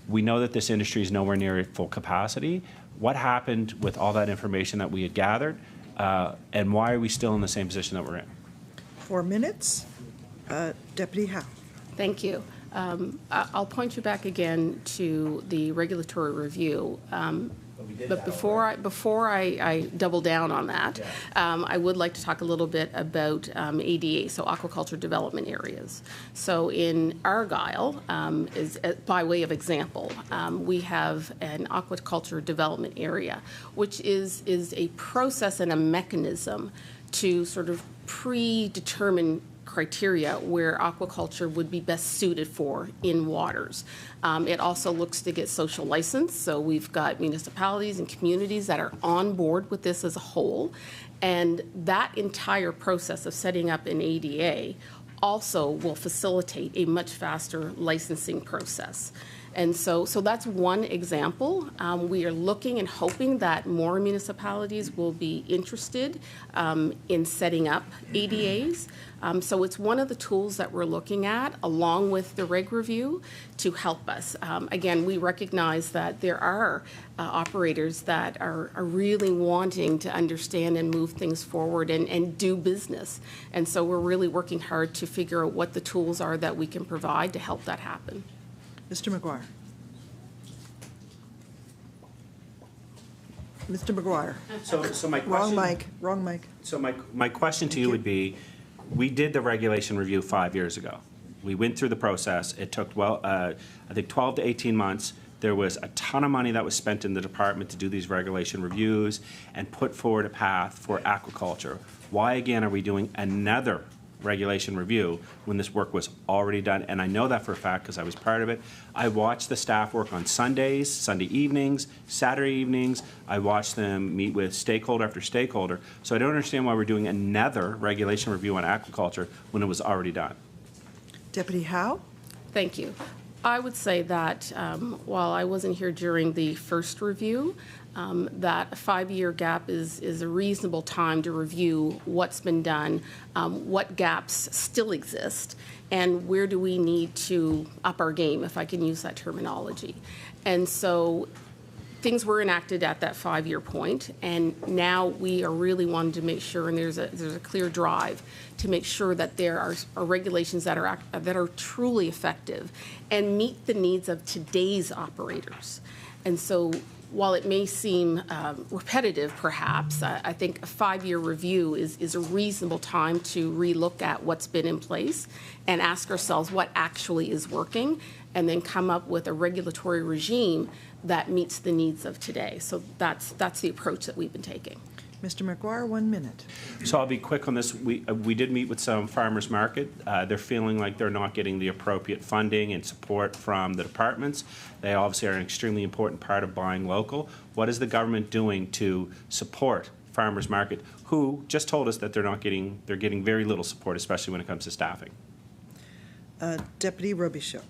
we know that this industry is nowhere near full capacity. What happened with all that information that we had gathered, and why are we still in the same position that we're in? 4 minutes. Deputy Howe. Thank you. I'll point you back again to the regulatory review. But before I double down on that, I would like to talk a little bit about ADA, so aquaculture development areas. So in Argyll, by way of example, we have an aquaculture development area, which is a process and a mechanism to sort of predetermine criteria where aquaculture would be best suited for in waters. It also looks to get social license, so we've got municipalities and communities that are on board with this as a whole, and that entire process of setting up an ADA also will facilitate a much faster licensing process. And so that's one example. We are looking and hoping that more municipalities will be interested in setting up ADAs. So it's one of the tools that we're looking at, along with the reg review, to help us. Again, we recognize that there are operators that are really wanting to understand and move things forward and do business. And so we're really working hard to figure out what the tools are that we can provide to help that happen. Mr. McGuire. Mr. McGuire. So my question, Wrong mic. So my question to you would be, we did the regulation review 5 years ago. We went through the process. It took, I think 12 to 18 months. There was a ton of money that was spent in the department to do these regulation reviews and put forward a path for aquaculture. Why again are we doing another regulation review when this work was already done? And I know that for a fact because I was part of it. I watched the staff work on Sundays, Sunday evenings, Saturday evenings. I watched them meet with stakeholder after stakeholder. So I don't understand why we're doing another regulation review on aquaculture when it was already done. Deputy Howe. Thank you. I would say that while I wasn't here during the first review, that a 5-year gap is a reasonable time to review what's been done, what gaps still exist, and where do we need to up our game, if I can use that terminology. And so things were enacted at that 5-year point, and now we are really wanting to make sure, and there's a clear drive to make sure that there are regulations that are truly effective and meet the needs of today's operators. And so while it may seem repetitive, perhaps, I think a 5-year review is a reasonable time to relook at what's been in place and ask ourselves what actually is working, and then come up with a regulatory regime that meets the needs of today. So that's the approach that we've been taking. Mr. McGuire, 1 minute. So I'll be quick on this. We did meet with some farmers market. They're feeling like they're not getting the appropriate funding and support from the departments. They obviously are an extremely important part of buying local. What is the government doing to support farmers market, who just told us that they're getting very little support, especially when it comes to staffing? Deputy Robichaud.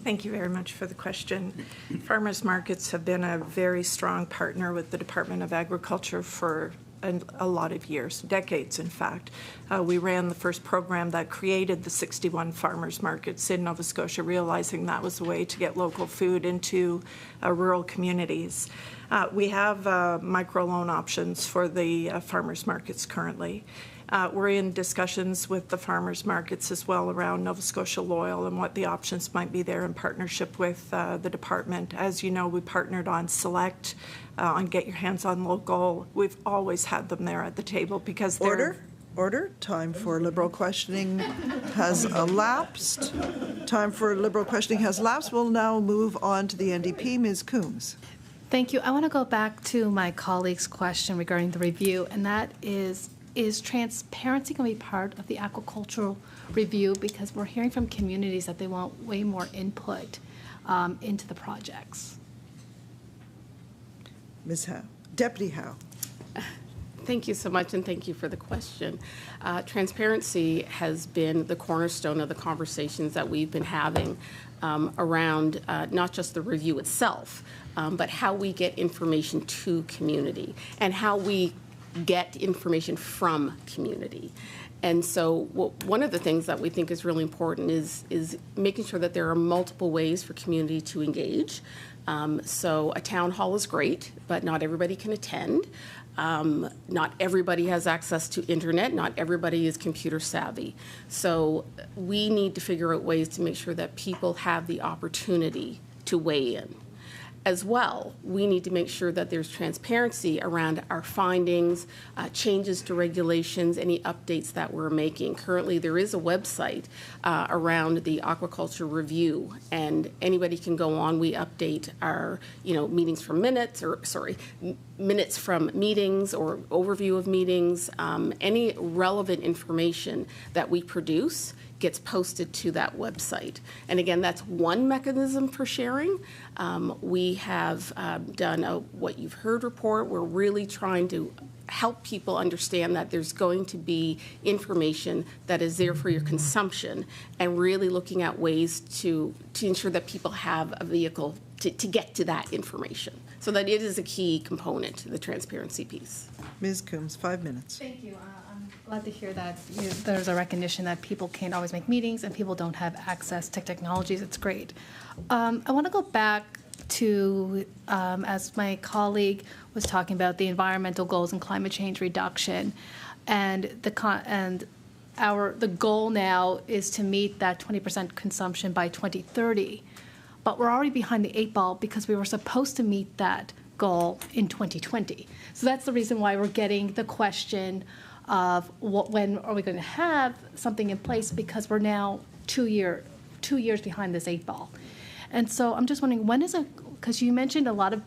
Thank you very much for the question. Farmers markets have been a very strong partner with the Department of Agriculture for a lot of years, decades in fact. We ran the first program that created the 61 farmers markets in Nova Scotia, realizing that was a way to get local food into rural communities. We have microloan options for the farmers markets currently. We're in discussions with the farmers markets as well around Nova Scotia Loyal and what the options might be there in partnership with the department. As you know, we partnered on Select, on Get Your Hands on Local. We've always had them there at the table because they're... Order. Time for Liberal questioning has elapsed. Time for Liberal questioning has elapsed. We'll now move on to the NDP. Ms. Coombs. Thank you. I want to go back to my colleague's question regarding the review, and that is transparency going to be part of the aquacultural review? Because we're hearing from communities that they want way more input into the projects. Ms. Howe. Deputy Howe. Thank you so much, and thank you for the question. Transparency has been the cornerstone of the conversations that we've been having around not just the review itself, but how we get information to community and how we get information from community. And so one of the things that we think is really important is making sure that there are multiple ways for community to engage. So a town hall is great, but not everybody can attend. Not everybody has access to internet. Not everybody is computer savvy. So we need to figure out ways to make sure that people have the opportunity to weigh in. As well, we need to make sure that there's transparency around our findings, changes to regulations, any updates that we're making. Currently, there is a website around the aquaculture review, and anybody can go on. We update our, meetings from minutes, minutes from meetings or overview of meetings. Any relevant information that we produce gets posted to that website. And again, that's one mechanism for sharing. We have done a What You've Heard report. We're really trying to help people understand that there's going to be information that is there for your consumption, and really looking at ways to ensure that people have a vehicle to get to that information. So that it is a key component to the transparency piece. Ms. Coombs, 5 minutes. Thank you. I'm glad to hear that there's a recognition that people can't always make meetings and people don't have access to technologies. It's great. I want to go back to, as my colleague was talking about, the environmental goals and climate change reduction, and the goal now is to meet that 20% consumption by 2030. But we're already behind the 8 ball because we were supposed to meet that goal in 2020. So that's the reason why we're getting the question of when are we going to have something in place, because we're now 2 years behind this 8 ball. And so I'm just wondering, because you mentioned a lot of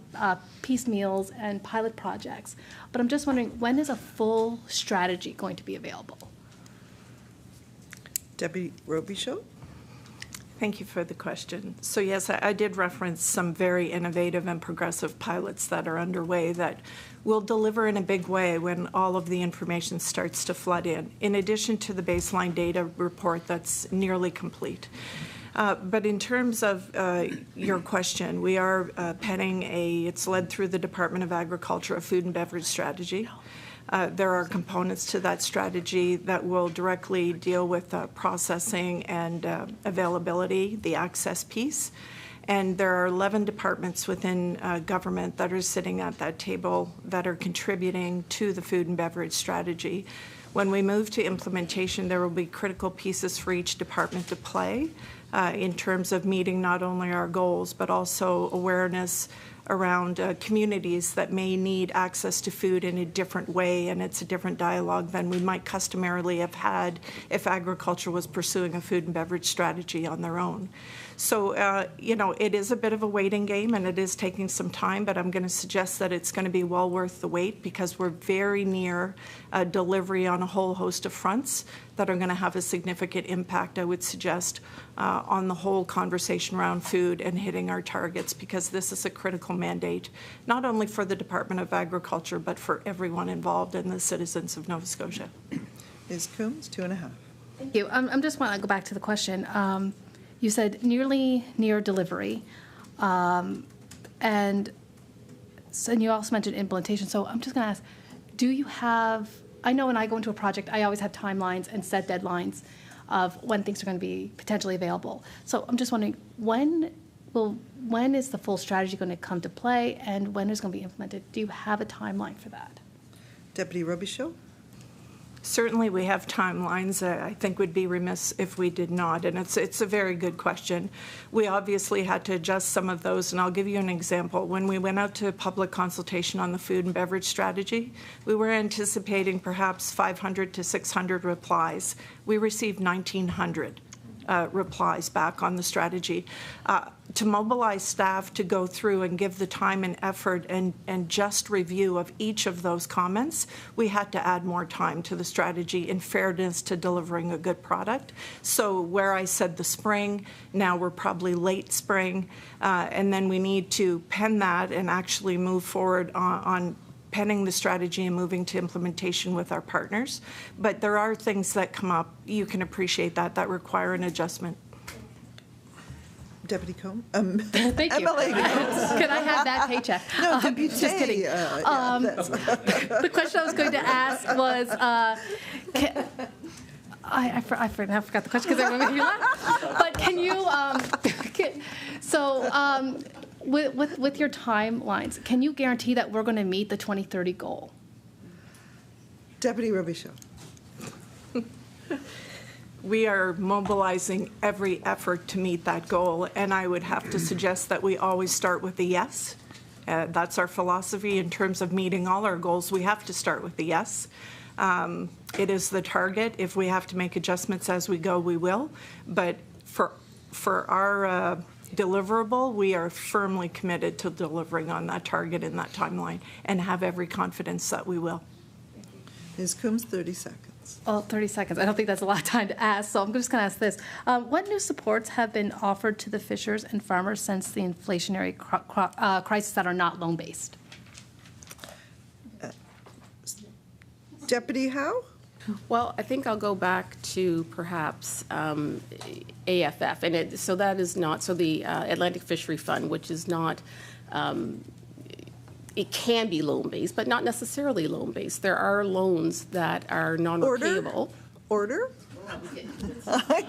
piecemeals and pilot projects, but I'm just wondering, when is a full strategy going to be available? Deputy Robichaud. Thank you for the question. So yes, I did reference some very innovative and progressive pilots that are underway that will deliver in a big way when all of the information starts to flood in addition to the baseline data report that's nearly complete. But in terms of your question, we are penning it's led through the Department of Agriculture, a food and beverage strategy. There are components to that strategy that will directly deal with processing and availability, the access piece. And there are 11 departments within government that are sitting at that table that are contributing to the food and beverage strategy. When we move to implementation, there will be critical pieces for each department to play in terms of meeting not only our goals, but also awareness around communities that may need access to food in a different way, and it's a different dialogue than we might customarily have had if agriculture was pursuing a food and beverage strategy on their own. So, it is a bit of a waiting game, and it is taking some time, but I'm going to suggest that it's going to be well worth the wait, because we're very near delivery on a whole host of fronts that are going to have a significant impact, I would suggest, on the whole conversation around food and hitting our targets, because this is a critical mandate, not only for the Department of Agriculture, but for everyone involved and the citizens of Nova Scotia. Ms. Coombs, 2.5. Thank you. I just want to go back to the question. You said nearly near delivery, and you also mentioned implementation. So I'm just going to ask, do you have, I know when I go into a project, I always have timelines and set deadlines of when things are going to be potentially available. So I'm just wondering, when is the full strategy going to come to play, and when is it going to be implemented? Do you have a timeline for that? Deputy Robichaud. Certainly, we have timelines. I think we'd be remiss if we did not, and it's a very good question. We obviously had to adjust some of those, and I'll give you an example. When we went out to public consultation on the food and beverage strategy, we were anticipating perhaps 500 to 600 replies. We received 1,900 replies back on the strategy. To mobilize staff to go through and give the time and effort and just review of each of those comments, we had to add more time to the strategy in fairness to delivering a good product. So where I said the spring, now we're probably late spring, and then we need to pen that and actually move forward on penning the strategy and moving to implementation with our partners. But there are things that come up, you can appreciate that require an adjustment. Deputy Combe? Thank you. MLA. Can I have that paycheck? No, Deputy. Just kidding. The question I was going to ask was, I forgot the question because I remember you laugh. But can you, with your timelines, can you guarantee that we're going to meet the 2030 goal? Deputy Robichaud. We are mobilizing every effort to meet that goal, and I would have to suggest that we always start with a yes. That's our philosophy in terms of meeting all our goals. We have to start with the yes. It is the target. If we have to make adjustments as we go, we will. But for our deliverable, we are firmly committed to delivering on that target in that timeline and have every confidence that we will. Ms. Coombs, 30 seconds. Oh, 30 seconds. I don't think that's a lot of time to ask, so I'm just going to ask this. What new supports have been offered to the fishers and farmers since the inflationary crisis that are not loan-based? Deputy Howe? Well, I think I'll go back to perhaps AFF, and the Atlantic Fishery Fund, which is not, it can be loan-based, but not necessarily loan-based. There are loans that are non-repayable. Order? I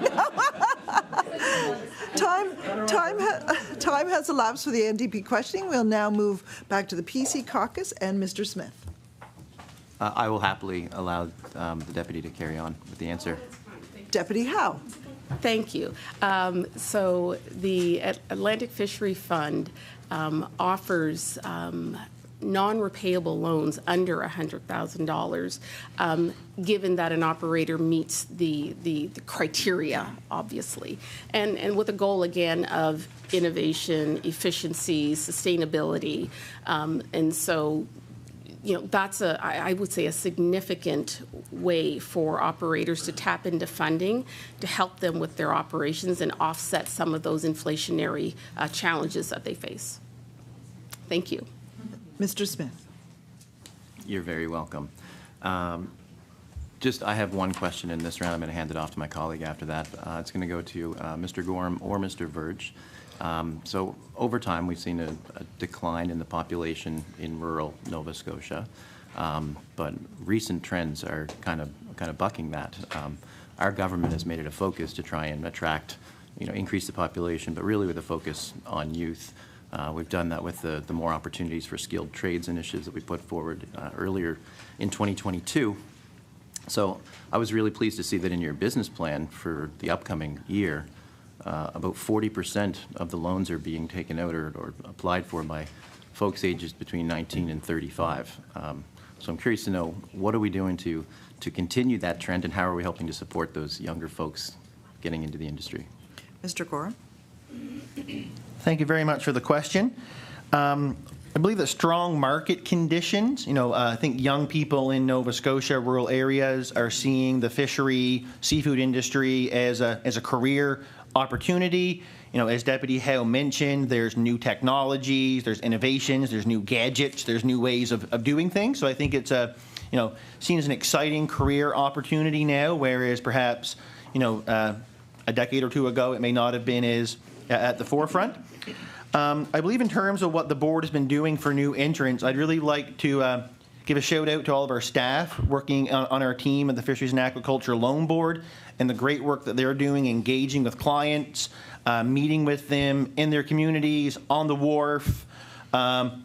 know. Time has elapsed for the NDP questioning. We'll now move back to the PC caucus and Mr. Smith. I will happily allow the deputy to carry on with the answer. Deputy Howe. Thank you. So the Atlantic Fishery Fund offers non-repayable loans under $100,000, given that an operator meets the criteria, obviously, and with a goal again of innovation, efficiency, sustainability, and so. That's I would say a significant way for operators to tap into funding to help them with their operations and offset some of those inflationary challenges that they face. Thank you. Mr. Smith. You're very welcome. I have one question in this round. I'm going to hand it off to my colleague after that. It's going to go to Mr. Goreham or Mr. Verge. So over time, we've seen a decline in the population in rural Nova Scotia, but recent trends are kind of bucking that. Our government has made it a focus to try and attract, increase the population, but really with a focus on youth. We've done that with the more opportunities for skilled trades initiatives that we put forward earlier in 2022. So I was really pleased to see that in your business plan for the upcoming year, about 40% of the loans are being taken out or applied for by folks ages between 19 and 35. So I'm curious to know, what are we doing to continue that trend, and how are we helping to support those younger folks getting into the industry? Mr. Goreham. Thank you very much for the question. I believe that strong market conditions, I think young people in Nova Scotia, rural areas, are seeing the fishery, seafood industry as a career opportunity. As Deputy Howe mentioned, there's new technologies, there's innovations, there's new gadgets, there's new ways of doing things. So I think it's seen as an exciting career opportunity now, whereas perhaps, a decade or two ago, it may not have been as at the forefront. I believe in terms of what the board has been doing for new entrants, I'd really like to give a shout out to all of our staff working on our team at the Fisheries and Aquaculture Loan Board and the great work that they're doing, engaging with clients, meeting with them in their communities, on the wharf, on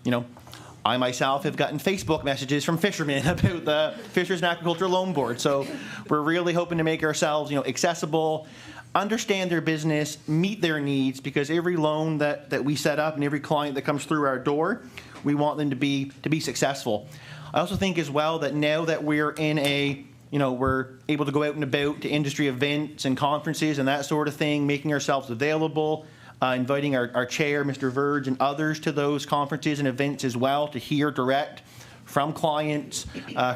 I myself have gotten Facebook messages from fishermen about the Fisheries and Aquaculture Loan Board. So we're really hoping to make ourselves, accessible, understand their business, meet their needs, because every loan that we set up and every client that comes through our door, we want them to be successful. I also think as well that now that we're in we're able to go out and about to industry events and conferences and that sort of thing, making ourselves available, inviting our chair, Mr. Verge, and others to those conferences and events as well to hear direct from clients,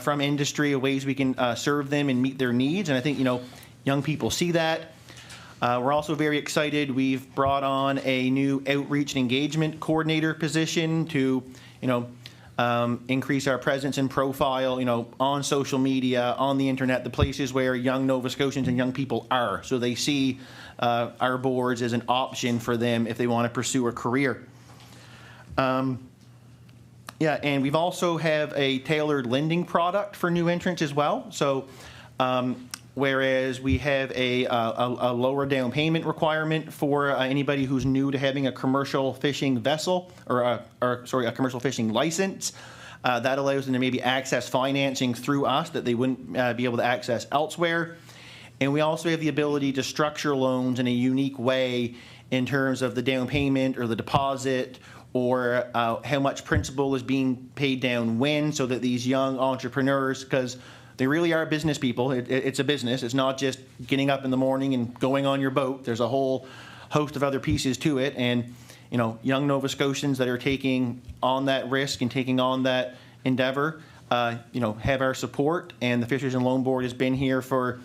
from industry, ways we can serve them and meet their needs. And I think, young people see that. We're also very excited. We've brought on a new outreach and engagement coordinator position to, increase our presence and profile, on social media, on the internet, the places where young Nova Scotians and young people are, so they see our boards as an option for them if they want to pursue a career. And we've also have a tailored lending product for new entrants as well. So whereas we have a lower down payment requirement for anybody who's new to having a commercial fishing vessel or a commercial fishing license. That allows them to maybe access financing through us that they wouldn't be able to access elsewhere. And we also have the ability to structure loans in a unique way in terms of the down payment or the deposit or how much principal is being paid down when, so that these young entrepreneurs, because they really are business people. It's a business. It's not just getting up in the morning and going on your boat. There's a whole host of other pieces to it. And, young Nova Scotians that are taking on that risk and taking on that endeavor, have our support. And the Fisheries and Loan Board has been here for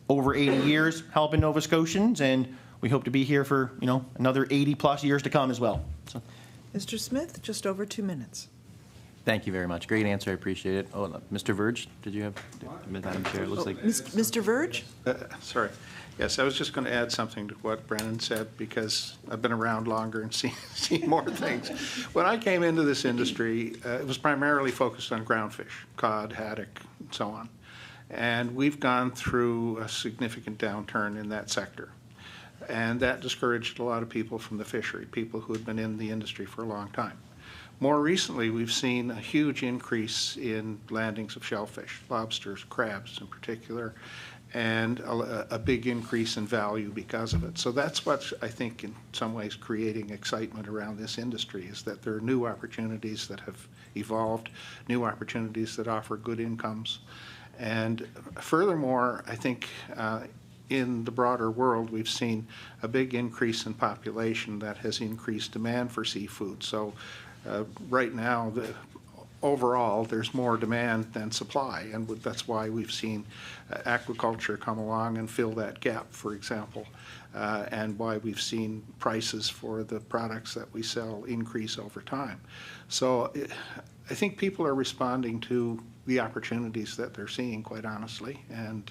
over 80 years helping Nova Scotians. And we hope to be here for, another 80 plus years to come as well. So. Mr. Smith, just over 2 minutes. Thank you very much. Great answer. I appreciate it. Oh, Mr. Verge, did you have, Madam Chair? It looks like Mr. Verge? Sorry. Yes, I was just going to add something to what Brennan said, because I've been around longer and seen more things. When I came into this industry, it was primarily focused on groundfish, cod, haddock, and so on. And we've gone through a significant downturn in that sector. And that discouraged a lot of people from the fishery, people who had been in the industry for a long time. More recently, we've seen a huge increase in landings of shellfish, lobsters, crabs in particular, and a big increase in value because of it. So that's what I think in some ways creating excitement around this industry, is that there are new opportunities that have evolved, new opportunities that offer good incomes. And furthermore, I think in the broader world, we've seen a big increase in population that has increased demand for seafood. So right now, overall, there's more demand than supply, and that's why we've seen aquaculture come along and fill that gap, for example, and why we've seen prices for the products that we sell increase over time. So I think people are responding to the opportunities that they're seeing, quite honestly, and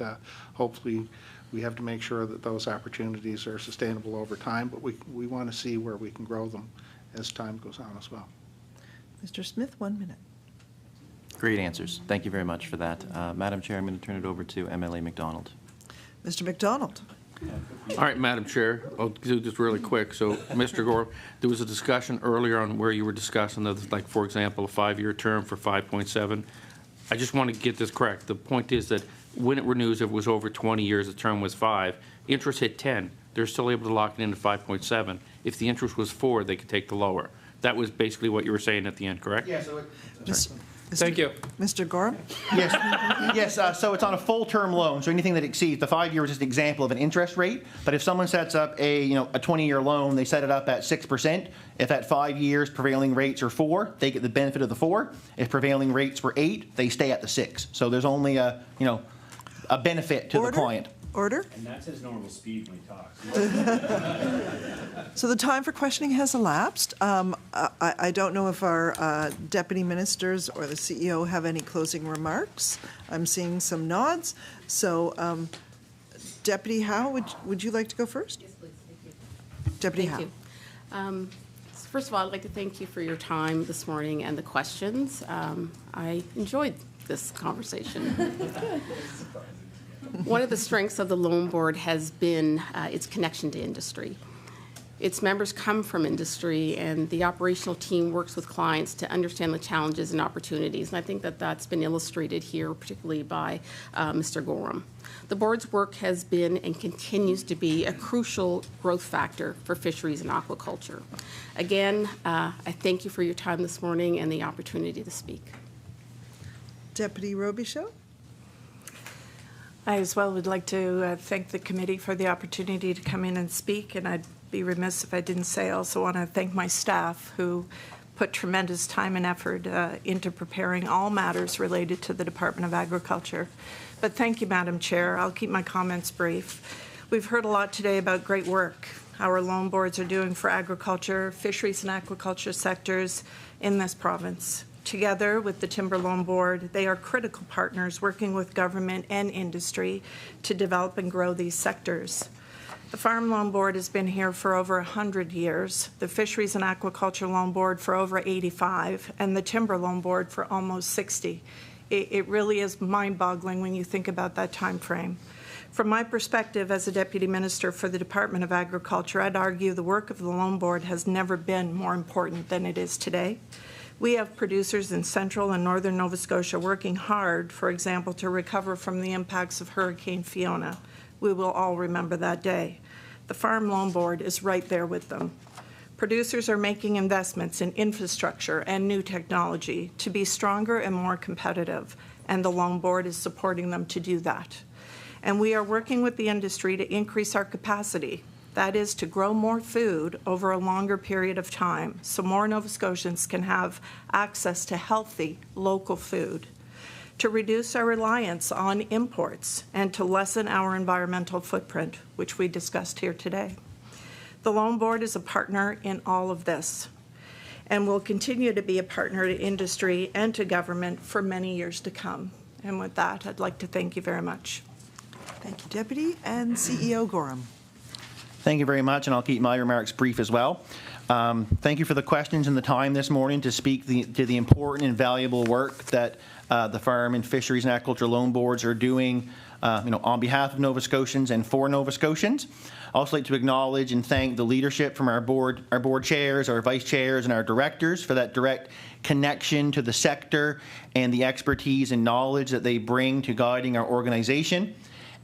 hopefully we have to make sure that those opportunities are sustainable over time, but we want to see where we can grow them as time goes on as well. Mr. Smith, 1 minute. great answers. Thank you very much for that. Madam Chair, I'm going to turn it over to MLA MacDonald. Mr. MacDonald. All right, Madam Chair, I'll do this really quick. So, Mr. Goreham, there was a discussion earlier on where you were discussing, like, for example, a 5-year term for 5.7. I just want to get this correct. The point is that when it renews, if it was over 20 years, the term was 5. Interest hit 10. They're still able to lock it into 5.7. If the interest was 4, they could take the lower. That was basically what you were saying at the end, correct? Yeah, so Thank you. Mr. Goreham? Yes, yes. So it's on a full-term loan. So anything that exceeds the 5 years is an example of an interest rate. But if someone sets up a 20-year loan, they set it up at 6%. If at 5 years prevailing rates are 4, they get the benefit of the 4. If prevailing rates were 8, they stay at the 6. So there's only a benefit to the client. Order. And that's his normal speed when he talks. So the time for questioning has elapsed. I don't know if our deputy ministers or the CEO have any closing remarks. I'm seeing some nods. So Deputy Howe, would you like to go first? Yes, please. Thank you. Deputy Howe. Thank you. First of all, I'd like to thank you for your time this morning and the questions. I enjoyed this conversation. One of the strengths of the Loan Board has been its connection to industry. Its members come from industry, and the operational team works with clients to understand the challenges and opportunities. And I think that that's been illustrated here, particularly by Mr. Goreham. The board's work has been and continues to be a crucial growth factor for fisheries and aquaculture. Again, I thank you for your time this morning and the opportunity to speak. Deputy Robichaud? I as well would like to thank the committee for the opportunity to come in and speak, and I'd be remiss if I didn't say I also want to thank my staff who put tremendous time and effort into preparing all matters related to the Department of Agriculture. But thank you, Madam Chair. I'll keep my comments brief. We've heard a lot today about great work our loan boards are doing for agriculture, fisheries and aquaculture sectors in this province. Together with the Timber Loan Board, they are critical partners working with government and industry to develop and grow these sectors. The Farm Loan Board has been here for over 100 years, the Fisheries and Aquaculture Loan Board for over 85, and the Timber Loan Board for almost 60. It really is mind-boggling when you think about that time frame. From my perspective as a Deputy Minister for the Department of Agriculture, I'd argue the work of the Loan Board has never been more important than it is today. We have producers in central and northern Nova Scotia working hard, for example, to recover from the impacts of Hurricane Fiona. We will all remember that day. The Farm Loan Board is right there with them. Producers are making investments in infrastructure and new technology to be stronger and more competitive, and the Loan Board is supporting them to do that. And we are working with the industry to increase our capacity. That is to grow more food over a longer period of time so more Nova Scotians can have access to healthy local food, to reduce our reliance on imports, and to lessen our environmental footprint, which we discussed here today. The Loan Board is a partner in all of this and will continue to be a partner to industry and to government for many years to come. And with that, I'd like to thank you very much. Thank you, Deputy. And CEO Goreham. Thank you very much, and I'll keep my remarks brief as well. Thank you for the questions and the time this morning to speak to the important and valuable work that the Farm and Fisheries and Aquaculture Loan Boards are doing on behalf of Nova Scotians and for Nova Scotians. I'd also like to acknowledge and thank the leadership from our board chairs, our vice chairs, and our directors for that direct connection to the sector and the expertise and knowledge that they bring to guiding our organization.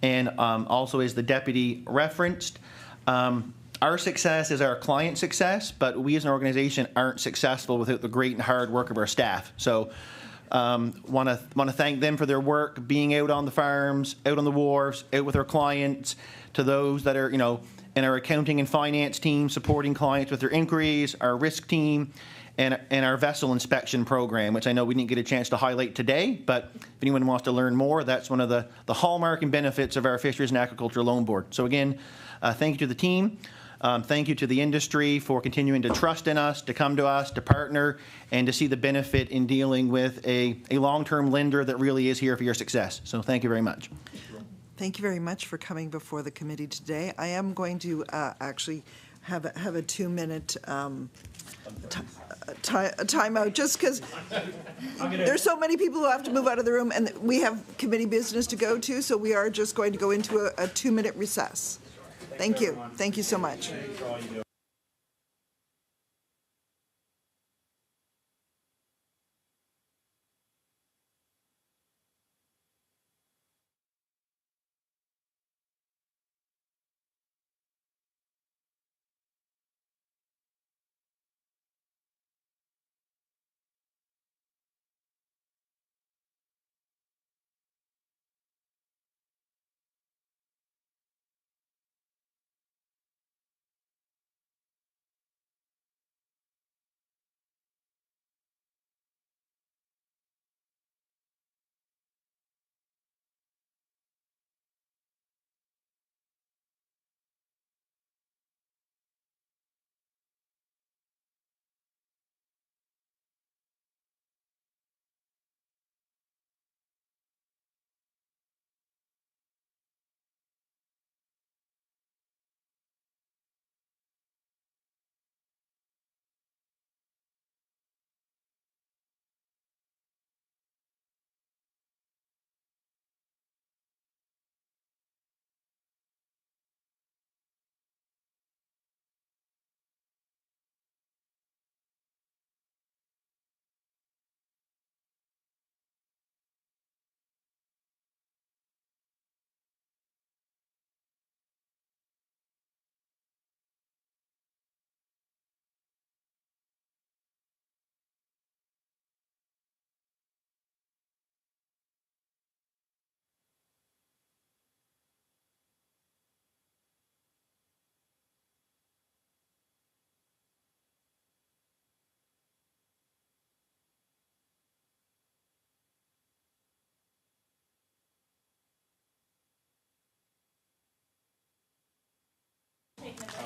And also, as the deputy referenced, our success is our client success, but we as an organization aren't successful without the great and hard work of our staff. So want to thank them for their work, being out on the farms, out on the wharves, out with our clients, to those that are, in our accounting and finance team supporting clients with their inquiries, our risk team, and our vessel inspection program, which I know we didn't get a chance to highlight today, but if anyone wants to learn more, that's one of the hallmark and benefits of our Fisheries and Aquaculture Loan Board. So again, thank you to the team. Thank you to the industry for continuing to trust in us, to come to us, to partner, and to see the benefit in dealing with a long-term lender that really is here for your success. So thank you very much. Thank you very much for coming before the committee today. I am going to actually have a 2-minute timeout, just because there's so many people who have to move out of the room, and we have committee business to go to, so we are just going to go into a 2-minute recess. Thank you. Thank you so much.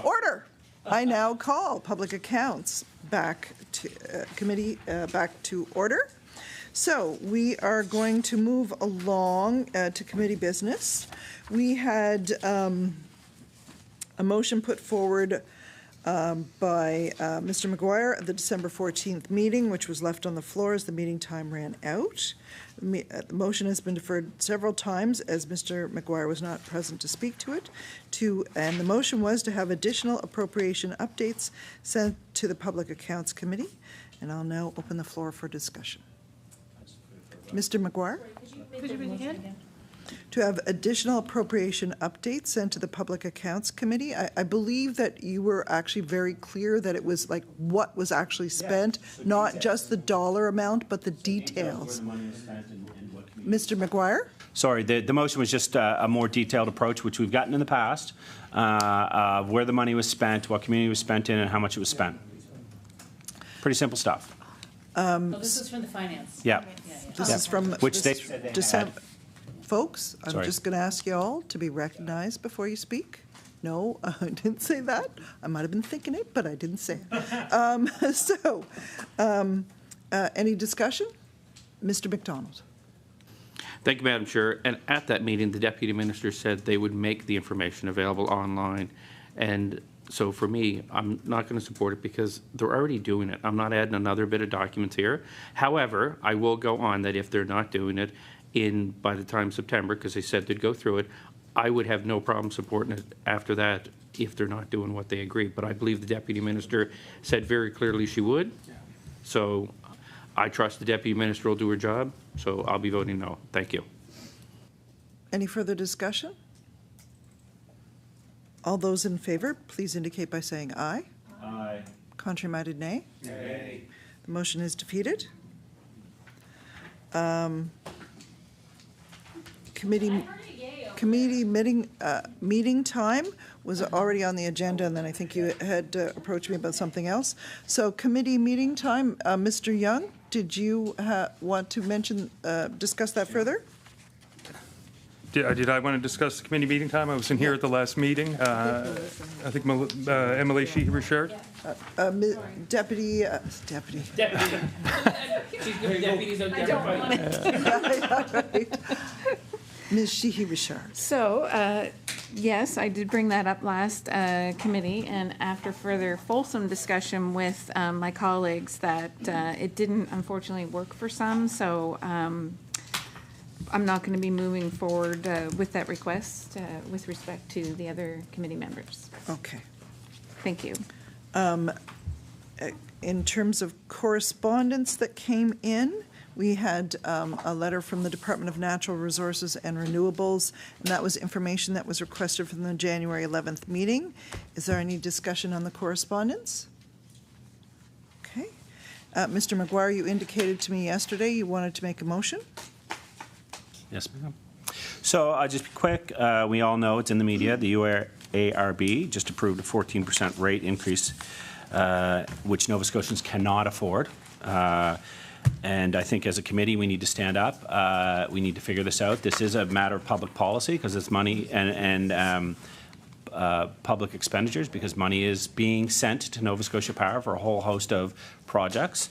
Order. I now call Public Accounts back to committee back to order. So we are going to move along to committee business. We had a motion put forward by Mr. McGuire at the December 14th meeting, which was left on the floor as the meeting time ran out. The motion has been deferred several times as Mr. McGuire was not present to speak to it. And the motion was to have additional appropriation updates sent to the Public Accounts Committee. And I'll now open the floor for discussion. Mr. McGuire? Could you read again? To have additional appropriation updates sent to the Public Accounts Committee. I believe that you were actually very clear that it was like what was actually spent, not just the dollar amount, but the details. Mr. McGuire? Sorry, the motion was just a more detailed approach, which we've gotten in the past, of where the money was spent, what community was spent in, and how much it was spent. Pretty simple stuff. This is from the finance. Yeah. This is from Which they December. Folks, I'm Sorry. just going to ask you all to be recognized before you speak. No, I didn't say that. I might have been thinking it, but I didn't say it. Any discussion? Mr. McDonald. Thank you, Madam Chair. And at that meeting, the Deputy Minister said they would make the information available online. And so for me, I'm not going to support it because they're already doing it. I'm not adding another bit of documents here. However, I will go on that if they're not doing it by the time September, because they said they'd go through it, I would have no problem supporting it after that if they're not doing what they agreed. But I believe the Deputy Minister said very clearly she would. So I trust the Deputy Minister will do her job. So I'll be voting no. Thank you. Any further discussion? All those in favor, please indicate by saying aye. Aye. Contrary-minded, nay. Nay. The motion is defeated. Committee meeting time was already on the agenda, and then I think you had approached me about something else. So committee meeting time, Mr. Young, did you want to mention, discuss that further? Did I want to discuss the committee meeting time? I was in here at the last meeting. I think Emily Sheehy-Richard. Deputy. She's giving deputies out there. Ms. Sheehy-Richard. So, yes, I did bring that up last committee, and after further fulsome discussion with my colleagues, that it didn't unfortunately work for some. So I'm not going to be moving forward with that request with respect to the other committee members. Okay. Thank you. In terms of correspondence that came in, we had a letter from the Department of Natural Resources and Renewables, and that was information that was requested from the January 11th meeting. Is there any discussion on the correspondence? Okay. Mr. McGuire, you indicated to me yesterday you wanted to make a motion. Yes, ma'am. So I'll just be quick. We all know it's in the media. The UARB just approved a 14% rate increase, which Nova Scotians cannot afford. And I think as a committee, we need to stand up. We need to figure this out. This is a matter of public policy because it's money and public expenditures, because money is being sent to Nova Scotia Power for a whole host of projects.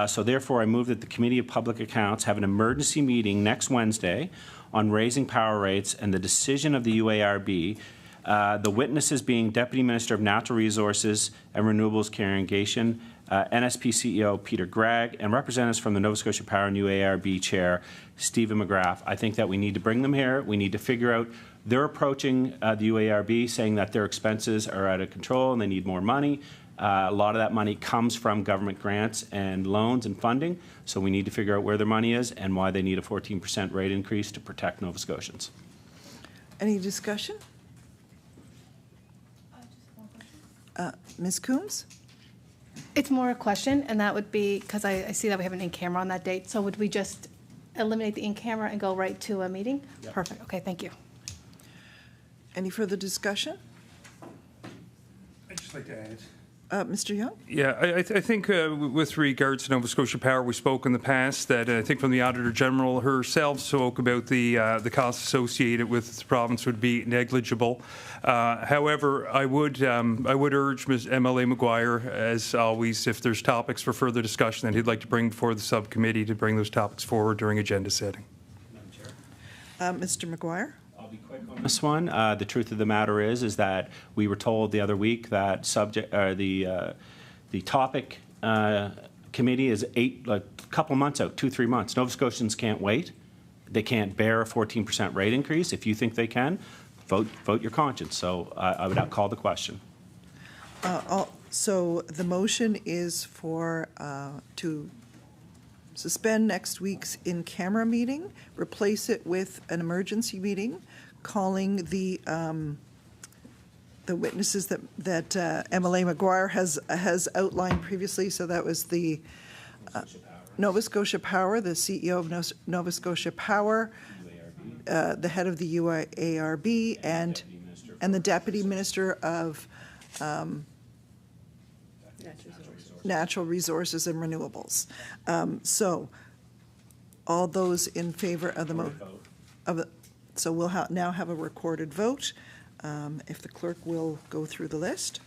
So therefore, I move that the Committee of Public Accounts have an emergency meeting next Wednesday on raising power rates and the decision of the UARB. The witnesses being Deputy Minister of Natural Resources and Renewables Karen Gation, NSP CEO Peter Gregg, and representatives from the Nova Scotia Power and UARB Chair Stephen McGrath. I think that we need to bring them here. We need to figure out, they're approaching the UARB saying that their expenses are out of control and they need more money. A lot of that money comes from government grants and loans and funding, so we need to figure out where their money is and why they need a 14% rate increase to protect Nova Scotians. Any discussion? Ms. Coombs? It's more a question, and that would be, because I see that we have an in-camera on that date, so would we just eliminate the in-camera and go right to a meeting? Yep. Perfect. Okay, thank you. Any further discussion? I'd just like to add. Mr. Young? Yeah, I think with regards to Nova Scotia Power, we spoke in the past that I think from the Auditor General herself spoke about the costs associated with the province would be negligible. However, I would urge Ms. MLA McGuire, as always, if there's topics for further discussion that he'd like to bring before the subcommittee, to bring those topics forward during agenda setting. Mr. McGuire? I'll be quick on this one. The truth of the matter is that we were told the other week that the topic committee is a couple months out, 2-3 months. Nova Scotians can't wait. They can't bear a 14% rate increase. If you think they can, vote your conscience. So I would call the question. So the motion is for to suspend next week's in-camera meeting, replace it with an emergency meeting, calling the witnesses that MLA McGuire has outlined previously. So that was the Nova Scotia Power, the CEO of Nova Scotia Power, the head of the UARB, and the Deputy Minister of Natural Resources and Renewables. So all those in favor of the motion? So we'll now have a recorded vote. If the clerk will go through the list.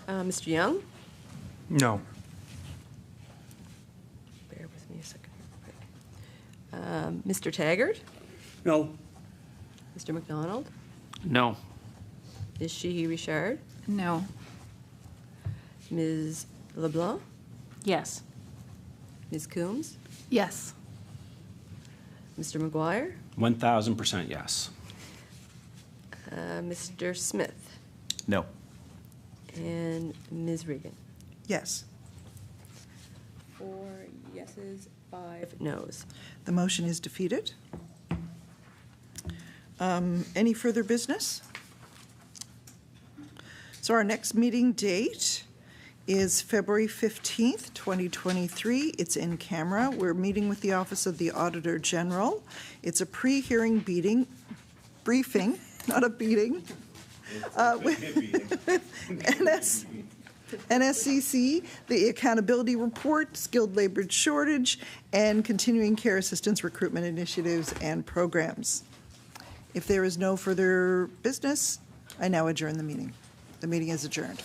Mr. Young? No. Bear with me a second. Mr. Taggart? No. Mr. McDonald? No. Ms. Sheehy Richard? No. Ms. LeBlanc? Yes. Ms. Coombs? Yes. Mr. McGuire? 1,000% yes. Mr. Smith? No. And Ms. Regan? Yes. 4 yeses, 5 noes. The motion is defeated. Any further business? So our next meeting date is February 15th, 2023. It's in camera. We're meeting with the Office of the Auditor General. It's a pre-hearing briefing, not a beating. NSCC, the accountability report, skilled labor shortage, and continuing care assistance recruitment initiatives and programs. If there is no further business, I now adjourn the meeting. The meeting is adjourned.